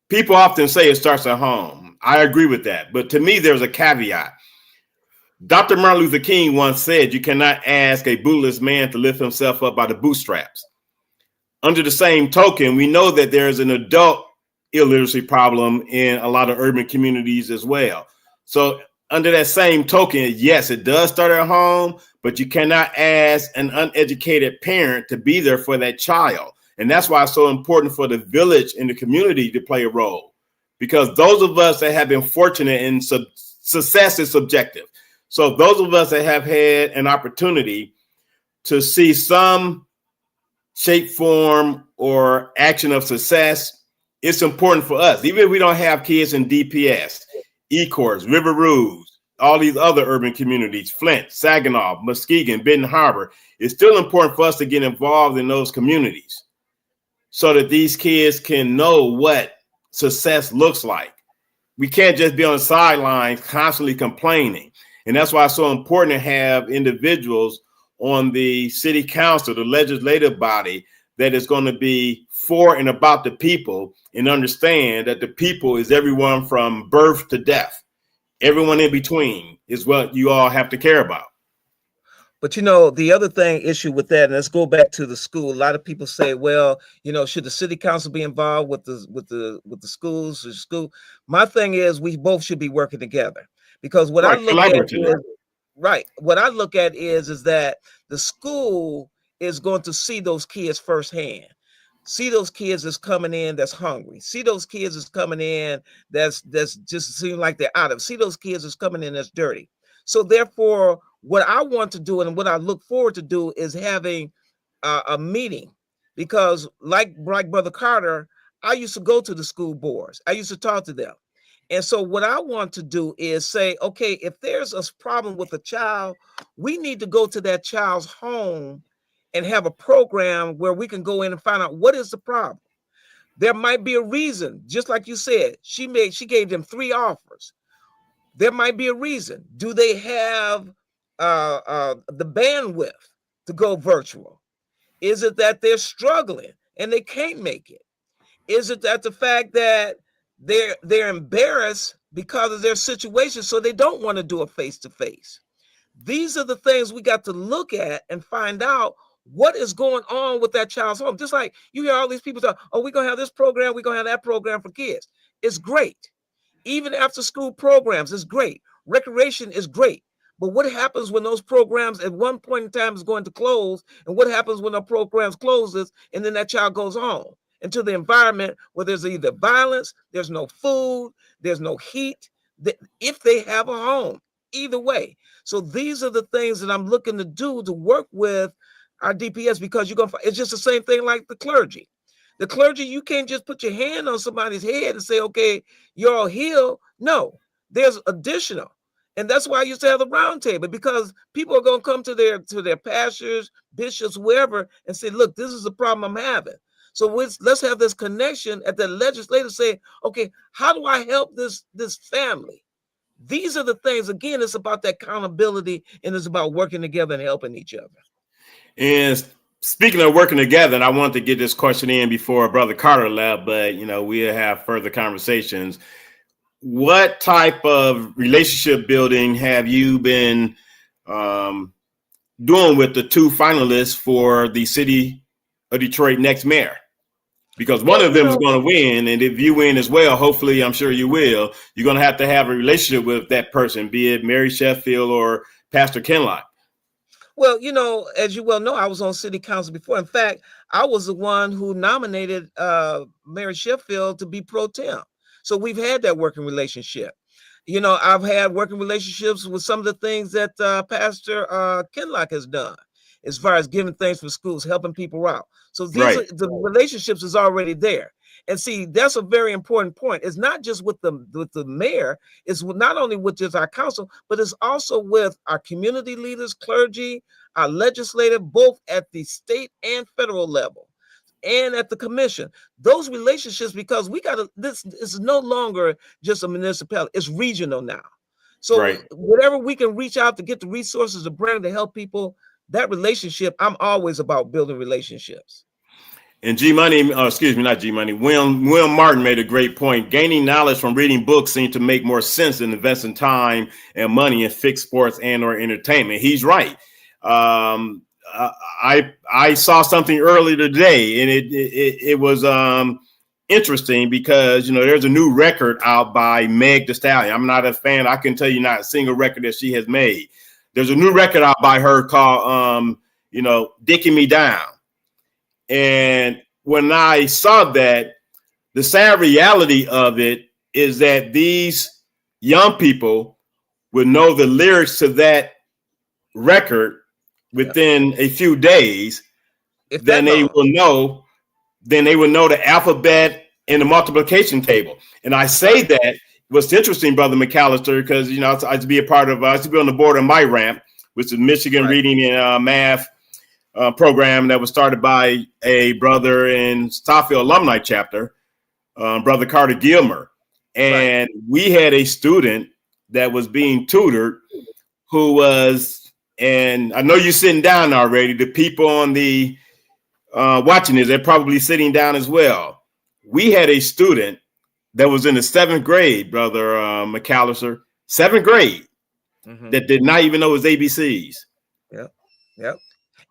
people often say it starts at home. I agree with that. But to me, there's a caveat. Dr. Martin Luther King once said, you cannot ask a bootless man to lift himself up by the bootstraps. Under the same token, we know that there's an adult illiteracy problem in a lot of urban communities as well. So under that same token, yes, it does start at home, but you cannot ask an uneducated parent to be there for that child. And that's why it's so important for the village and the community to play a role, because those of us that have been fortunate in success is subjective. So those of us that have had an opportunity to see some shape, form, or action of success, it's important for us. Even if we don't have kids in DPS, Ecorse, River Rouge, all these other urban communities, Flint, Saginaw, Muskegon, Benton Harbor, it's still important for us to get involved in those communities so that these kids can know what success looks like. We can't just be on the sidelines constantly complaining. And that's why it's so important to have individuals on the city council, the legislative body, that is going to be for and about the people and understand that the people is everyone from birth to death. Everyone in between is what you all have to care about. But the other issue with that, and let's go back to the school. A lot of people say, well, should the city council be involved with the schools, the school? My thing is, we both should be working together, because what I Right, look at collaborative. is right. What I look at is that the school is going to see those kids firsthand. See those kids that's coming in that's hungry. See those kids that's coming in that's just seem like they're out of. See those kids that's coming in that's dirty. So therefore, what I want to do and what I look forward to do is having a meeting, because like Brother Carter, I used to go to the school boards. I used to talk to them. And so what I want to do is say, okay, if there's a problem with a child, we need to go to that child's home and have a program where we can go in and find out what is the problem. There might be a reason, just like you said, she gave them 3 offers. There might be a reason. Do they have the bandwidth to go virtual? Is it that they're struggling and they can't make it? Is it that the fact that they're embarrassed because of their situation, so they don't want to do a face-to-face? These are the things we got to look at and find out what is going on with that child's home. Just like you hear all these people talk, oh, we're going to have this program, we're going to have that program for kids. It's great. Even after school programs is great. Recreation is great. But what happens when those programs at one point in time is going to close? And what happens when the programs closes and then that child goes home into the environment where there's either violence, there's no food, there's no heat, if they have a home, either way. So these are the things that I'm looking to do to work with our DPS, because it's just the same thing like the clergy. The clergy, you can't just put your hand on somebody's head and say, okay, you're all healed. No, there's additional. And that's why I used to have the round table, because people are going to come to their pastors, bishops, whoever, and say, look, this is the problem I'm having. So let's have this connection at the legislature, say, okay, how do I help this family? These are the things, again, it's about that accountability, and it's about working together and helping each other. And speaking of working together, and I wanted to get this question in before Brother Carter left, but we'll have further conversations. What type of relationship building have you been doing with the 2 finalists for the city of Detroit next mayor? Because one of them is going to win, and if you win as well, hopefully, I'm sure you will, you're going to have a relationship with that person, be it Mary Sheffield or Pastor Kenlock. Well, as you well know, I was on city council before. In fact, I was the one who nominated Mary Sheffield to be pro tem. So we've had that working relationship. I've had working relationships with some of the things that Pastor Kenlock has done, as far as giving things for schools, helping people out. So the relationships is already there. And see, that's a very important point. It's not just with the mayor. It's not only with just our council, but it's also with our community leaders, clergy, our legislative, both at the state and federal level, and at the commission. Those relationships, because this is no longer just a municipality. It's regional now. So whatever we can reach out to get the resources to bring to help people, that relationship, I'm always about building relationships. And Will Martin made a great point. Gaining knowledge from reading books seems to make more sense than investing time and money in fixed sports and or entertainment. He's right. I saw something earlier today, and it was interesting because there's a new record out by Meg Thee Stallion. I'm not a fan. I can tell you not a single record that she has made. There's a new record out by her called Dicking Me Down. And when I saw that, the sad reality of it is that these young people would know the lyrics to that record within a few days. Then they will know the alphabet and the multiplication table. And I say that what's interesting, Brother McCalister, because I used to be I used to be on the board of my ramp, which is Michigan Reading and Math program that was started by a brother in Stouffville alumni chapter, Brother Carter Gilmer. And we had a student that was being tutored who was, and I know you're sitting down already, the people on the watching this, they're probably sitting down as well. We had a student that was in the 7th grade, Brother McCalister, 7th grade, that did not even know his ABCs. Yeah. Yep.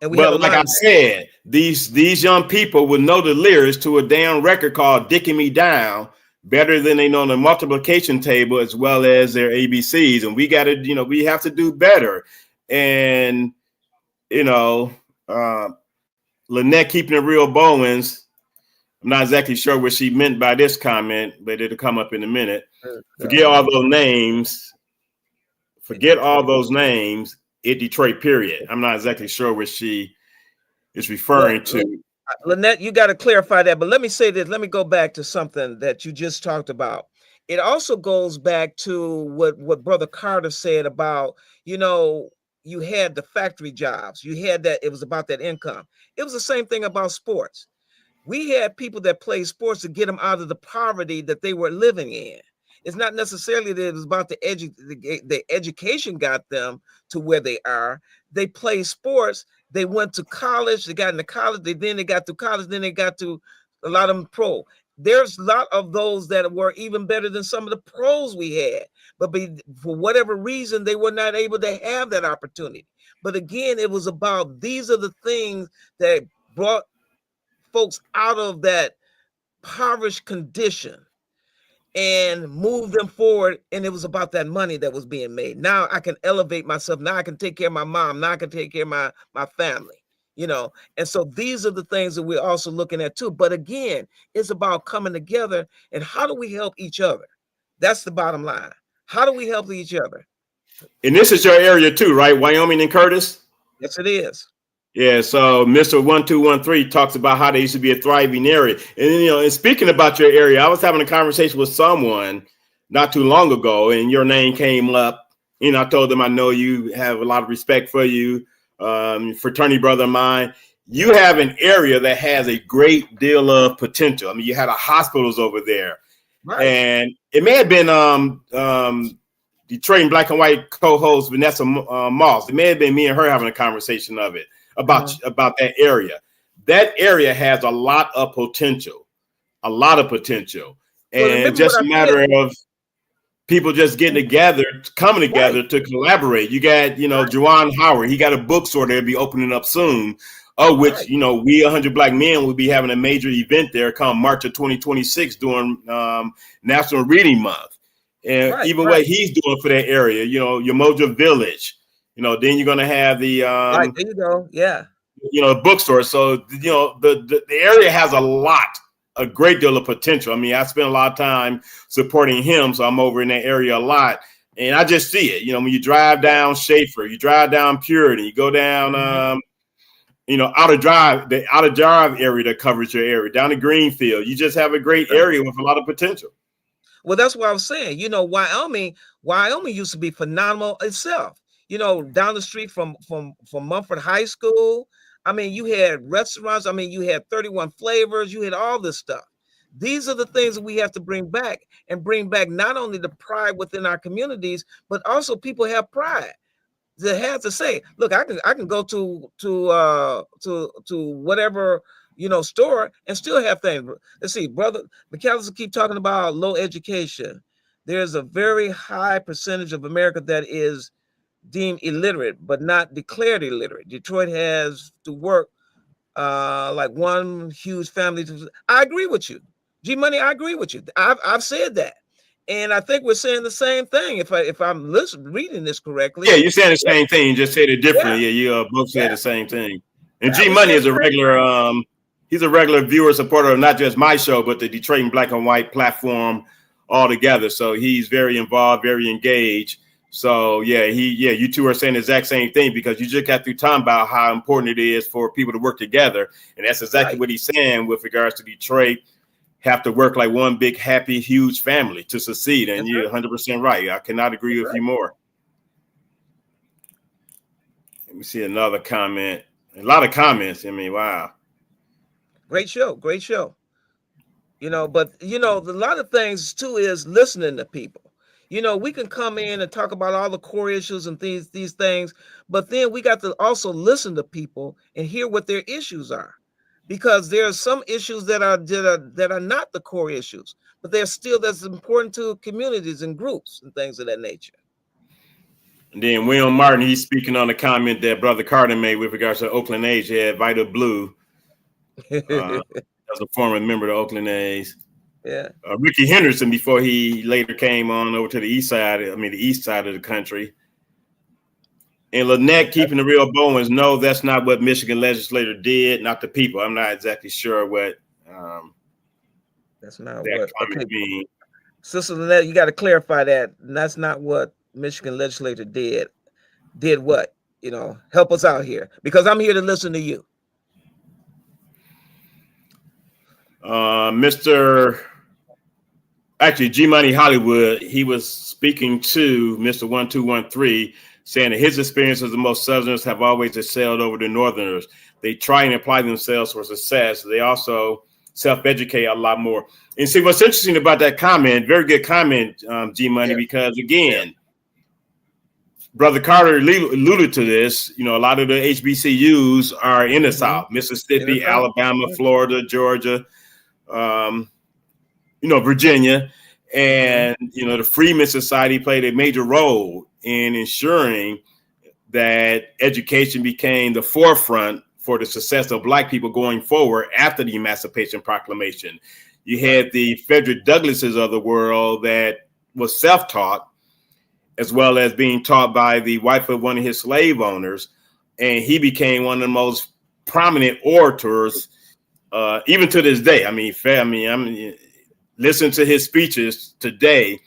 And we had a But like lot I of that. said, these young people would know the lyrics to a damn record called "Dicking Me Down" better than they know the multiplication table as well as their ABCs. And we got to, we have to do better. And you know, uh, Lynette keeping it real Bowens. I'm not exactly sure what she meant by this comment, but it'll come up in a minute. Forget all those names. Forget all those names. In Detroit, period. I'm not exactly sure what she is referring to. Lynette, you got to clarify that. But let me say this. Let me go back to something that you just talked about. It also goes back to what Brother Carter said about, you had the factory jobs. You had that. It was about that income. It was the same thing about sports. We had people that played sports to get them out of the poverty that they were living in. It's not necessarily that it was about the education got them to where they are. They played sports. They went to college. They got into college. Then they got to college. Then they got to a lot of them pro. There's a lot of those that were even better than some of the pros we had, but for whatever reason, they were not able to have that opportunity. But again, it was about these are the things that brought folks out of that impoverished condition and move them forward. And it was about that money that was being made. Now I can elevate myself. Now I can take care of my mom. Now I can take care of my family, And so these are the things that we're also looking at too. But again, it's about coming together and how do we help each other? That's the bottom line. How do we help each other? And this is your area too, right? Wyoming and Curtis? Yes, it is. Yeah, so Mr. 1213 talks about how they used to be a thriving area. And and speaking about your area, I was having a conversation with someone not too long ago, and your name came up. I told them I know you have a lot of respect for you, fraternity brother of mine. You have an area that has a great deal of potential. I mean, you had a hospitals over there. Right. And it may have been Detroit and Black and White co-host Vanessa Moss. It may have been me and her having a conversation of it. About that area. That area has a lot of potential, and just a matter of people just getting together, coming together to collaborate. You got, Juwan Howard. He got a bookstore that'll be opening up soon, of which, we 100 Black Men will be having a major event there come March of 2026 during National Reading Month. And even what he's doing for that area, Yamoja Village. Then you're gonna have the right, there you go. Yeah. Bookstore. So the area has a great deal of potential. I mean, I spend a lot of time supporting him, so I'm over in that area a lot, and I just see it. When you drive down Schaefer, you drive down Puritan, you go down Outer Drive, the Outer Drive area that covers your area, down to Greenfield. You just have a great area with a lot of potential. Well, that's what I was saying. Wyoming used to be phenomenal itself. Down the street from Mumford High School. I mean, you had restaurants. I mean, you had 31 Flavors. You had all this stuff. These are the things that we have to bring back not only the pride within our communities, but also people have pride. They have to say, look, I can go to whatever store and still have things. Let's see, Brother McCalister keep talking about low education. There's a very high percentage of America that is deemed illiterate, but not declared illiterate. Detroit has to work like one huge family. I agree with you, G Money. I agree with you. I've said that, and I think we're saying the same thing. If I'm reading this correctly. Yeah, you're saying the same thing. You just said it differently. Yeah, you both said the same thing. And G Money is a regular. He's a regular viewer supporter of not just my show, but the Detroit and Black and White platform altogether. So he's very involved, very engaged. So you two are saying the exact same thing, because you just got through talking about how important it is for people to work together, and that's exactly what he's saying with regards to Detroit. Have to work like one big, happy, huge family to succeed, and you're 100% right. I cannot agree with you more. Let me see another comment. A lot of comments. I mean, wow. Great show. But a lot of things too is listening to people. We can come in and talk about all the core issues and these things, but then we got to also listen to people and hear what their issues are, because there are some issues that are not the core issues, but they're still that's important to communities and groups and things of that nature. And then William Martin, he's speaking on the comment that Brother Carter made with regards to Oakland A's. He had Vital Blue as a former member of the Oakland A's. Yeah. Ricky Henderson, before he later came on over to the east side, the east side of the country. And Lynette, keeping the real Bowens, no, that's not what Michigan legislator did, not the people. I'm not exactly sure what that's not that what comment means. Sister Lynette, you got to clarify that. That's not what Michigan legislator did. Did what? You know, help us out here, because I'm here to listen to you. G Money Hollywood, he was speaking to Mr. 1213, saying that his experiences, the most Southerners have always excelled over the Northerners. They try and apply themselves for success. They also self-educate a lot more. And see, what's interesting about that comment, very good comment, G Money, because again, Brother Carter alluded to this. You know, a lot of the HBCUs are in the South, Mississippi, Alabama, Florida, Georgia, Virginia. And, the Freedmen's Society played a major role in ensuring that education became the forefront for the success of Black people going forward after the Emancipation Proclamation. You had the Frederick Douglasses of the world that was self-taught, as well as being taught by the wife of one of his slave owners. And he became one of the most prominent orators, even to this day. Listen to his speeches today.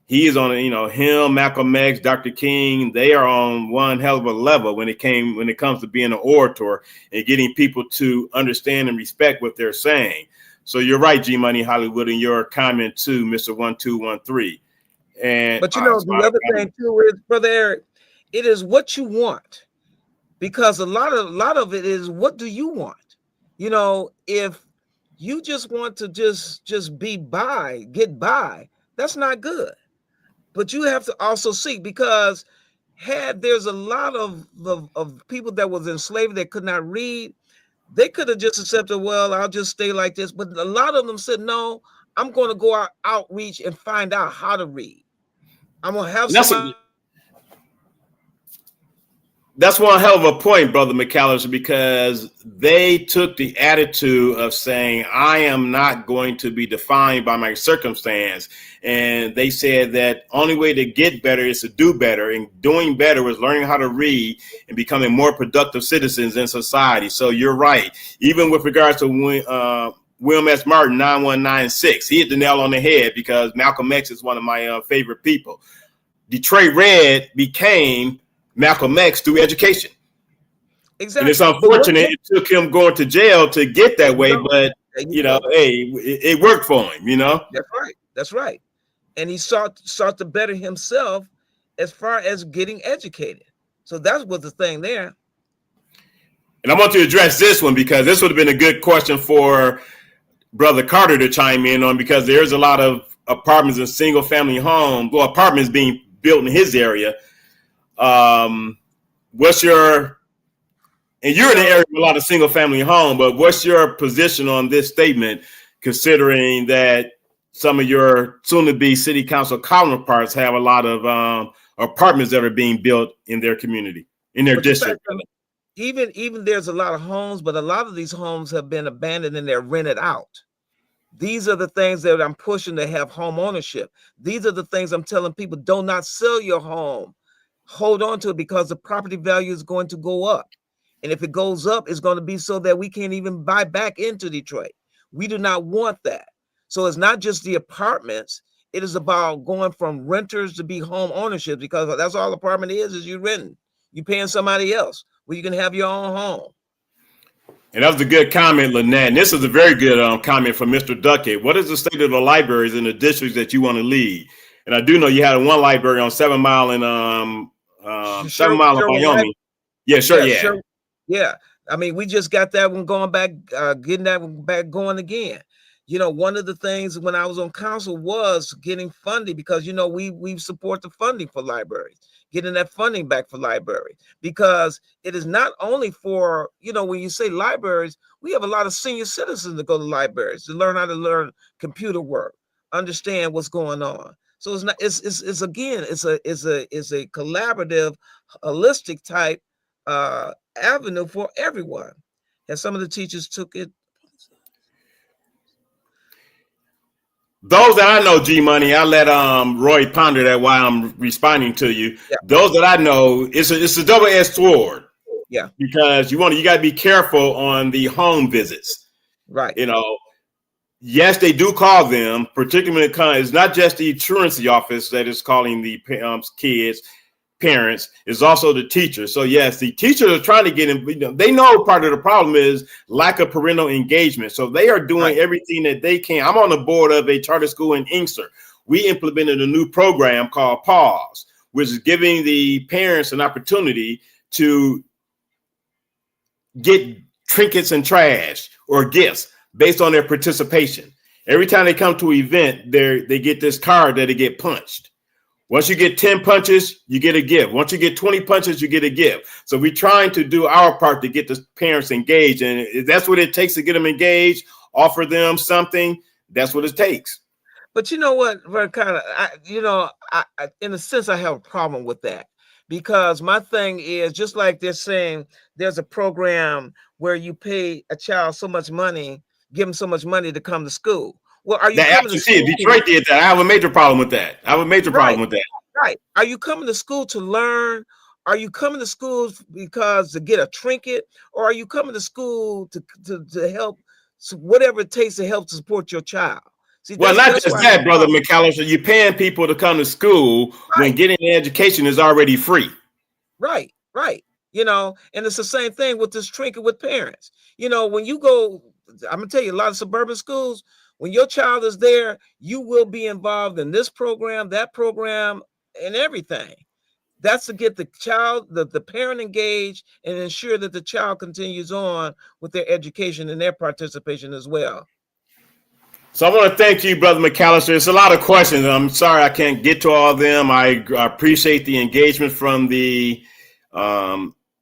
He is on, him, Malcolm X, Dr. King. They are on one hell of a level when it comes to being an orator and getting people to understand and respect what they're saying. So you're right, G Money Hollywood, in your comment to Mr. 1213. But the other thing too is, Brother Eric, it is what you want, because a lot of it is, what do you want? If you just want to just get by, that's not good. But you have to also seek, because there's a lot of people that was enslaved that could not read, they could have just accepted, well, I'll just stay like this. But a lot of them said, no, I'm going to go outreach and find out how to read. I'm going to have somebody. That's one hell of a point, Brother McCalister, because they took the attitude of saying, I am not going to be defined by my circumstance. And they said that only way to get better is to do better. And doing better was learning how to read and becoming more productive citizens in society. So you're right. Even with regards to William S. Martin, 9196, he hit the nail on the head, because Malcolm X is one of my favorite people. Detroit Red became Malcolm X through education. Exactly. And it's unfortunate it took him going to jail to get that way, but it worked for him, That's right. And he sought to better himself as far as getting educated. So that was the thing there. And I want to address this one, because this would have been a good question for Brother Carter to chime in on, because there's a lot of apartments and single family homes, apartments being built in his area. And you're in the area with a lot of single family home, but what's your position on this statement, considering that some of your soon to be city council counterparts have a lot of apartments that are being built in their community, in their district? Even there's a lot of homes, but a lot of these homes have been abandoned and they're rented out. These are the things that I'm pushing to have home ownership. These are the things I'm telling people, do not sell your home. Hold on to it, because the property value is going to go up. And if it goes up, it's going to be so that we can't even buy back into Detroit. We do not want that. So it's not just the apartments. It is about going from renters to be home ownership, because that's all apartment is you renting. You paying somebody else where you can have your own home. And that was a good comment, Lynette. And this is a very good comment from Mr. Duckett. What is the state of the libraries in the districts that you want to lead? And I do know you had one library on 7 Mile in 7 Mile in Wyoming. Yeah, sure. Yeah. Sure. Yeah. I mean, we just got that one going back, getting that one back going again. One of the things when I was on council was getting funding, because, we support the funding for libraries, getting that funding back for libraries, because it is not only for, when you say libraries, we have a lot of senior citizens that go to libraries to learn how to learn computer work, understand what's going on. So it's not. It's again. It's a collaborative, holistic type avenue for everyone. And some of the teachers took it. Those that I know, G Money, I let Roy ponder that while I'm responding to you. Yeah. Those that I know, it's a double-edged sword. Yeah. Because you got to be careful on the home visits. Right. You know, yes, they do call them, particularly when it comes. It's not just the truancy office that is calling the kids. Parents is also the teachers. So yes, the teachers are trying to get in. They know part of the problem is lack of parental engagement. So they are doing everything that they can. I'm on the board of a charter school in Inkster. We implemented a new program called Pause, which is giving the parents an opportunity to get trinkets and trash or gifts based on their participation. Every time they come to an event, they get this card that they get punched. Once you get 10 punches, you get a gift. Once you get 20 punches, you get a gift. So we're trying to do our part to get the parents engaged. And if that's what it takes to get them engaged, offer them something, that's what it takes. But you know what, in a sense, I have a problem with that. Because my thing is, just like they're saying, there's a program where you pay a child so much money, give them so much money to come to school. Well, are you coming to school? Detroit did that. I have a major problem with that. Right. Are you coming to school to learn? Are you coming to school because to get a trinket? Or are you coming to school to help, whatever it takes to help to support your child? See, well, not just that, Brother McCalister. You're paying people to come to school when getting an education is already free. Right. And it's the same thing with this trinket with parents. When you go, I'm going to tell you, a lot of suburban schools, when your child is there, you will be involved in this program, that program, and everything. That's to get the child, the parent engaged and ensure that the child continues on with their education and their participation as well. So I want to thank you, Brother McCalister. It's a lot of questions. I'm sorry I can't get to all of them. I appreciate the engagement from the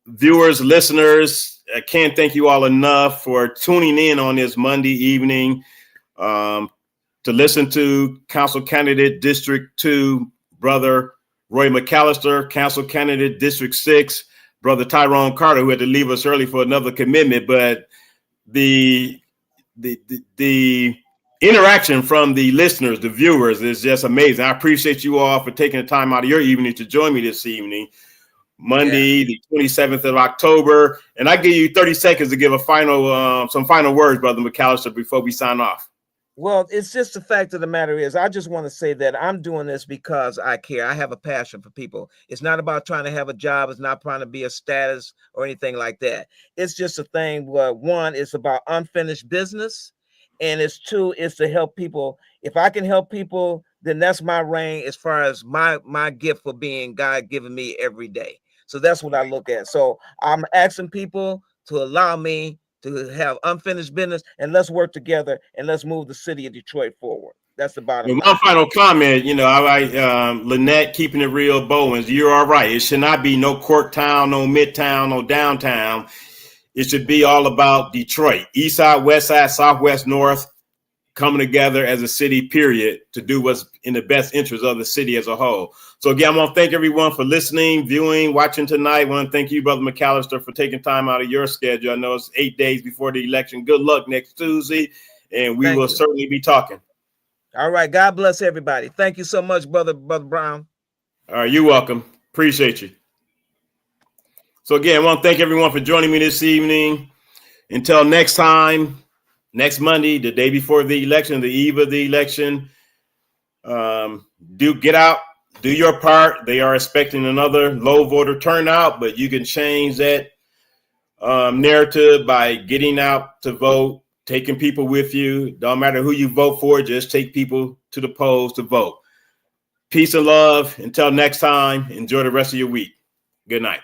viewers, listeners. I can't thank you all enough for tuning in on this Monday evening to listen to Council Candidate District 2, Brother Roy McCalister, Council Candidate District 6, Brother Tyrone Carter, who had to leave us early for another commitment. But the interaction from the listeners, the viewers, is just amazing. I appreciate you all for taking the time out of your evening to join me this evening, Monday, the 27th of October. And I give you 30 seconds to give a final, some final words, Brother McCalister, before we sign off. Well, it's just the fact of the matter is, I just want to say that I'm doing this because I care. I have a passion for people. It's not about trying to have a job. It's not trying to be a status or anything like that. It's just a thing where, one, it's about unfinished business. And it's two, it's to help people. If I can help people, then that's my reign as far as my gift for being God given me every day. So that's what I look at. So I'm asking people to allow me to have unfinished business, and let's work together and let's move the city of Detroit forward. That's the bottom line. One final comment, Lynette, keeping it real, Bowens, you're all right. It should not be no Corktown, no Midtown, no downtown. It should be all about Detroit, east side, west side, southwest, north, coming together as a city, period, to do what's in the best interest of the city as a whole. So again, I want to thank everyone for listening, viewing, watching tonight. I want to thank you, Brother McCalister, for taking time out of your schedule. I know it's 8 days before the election. Good luck next Tuesday, and we will certainly be talking. All right. God bless everybody. Thank you so much, Brother Brown. All right. You're welcome. Appreciate you. So again, I want to thank everyone for joining me this evening. Until next time, next Monday, the day before the election, the eve of the election, do get out, do your part. They are expecting another low voter turnout, but you can change that narrative by getting out to vote, taking people with you. Don't matter who you vote for, just take people to the polls to vote. Peace and love. Until next time, enjoy the rest of your week. Good night.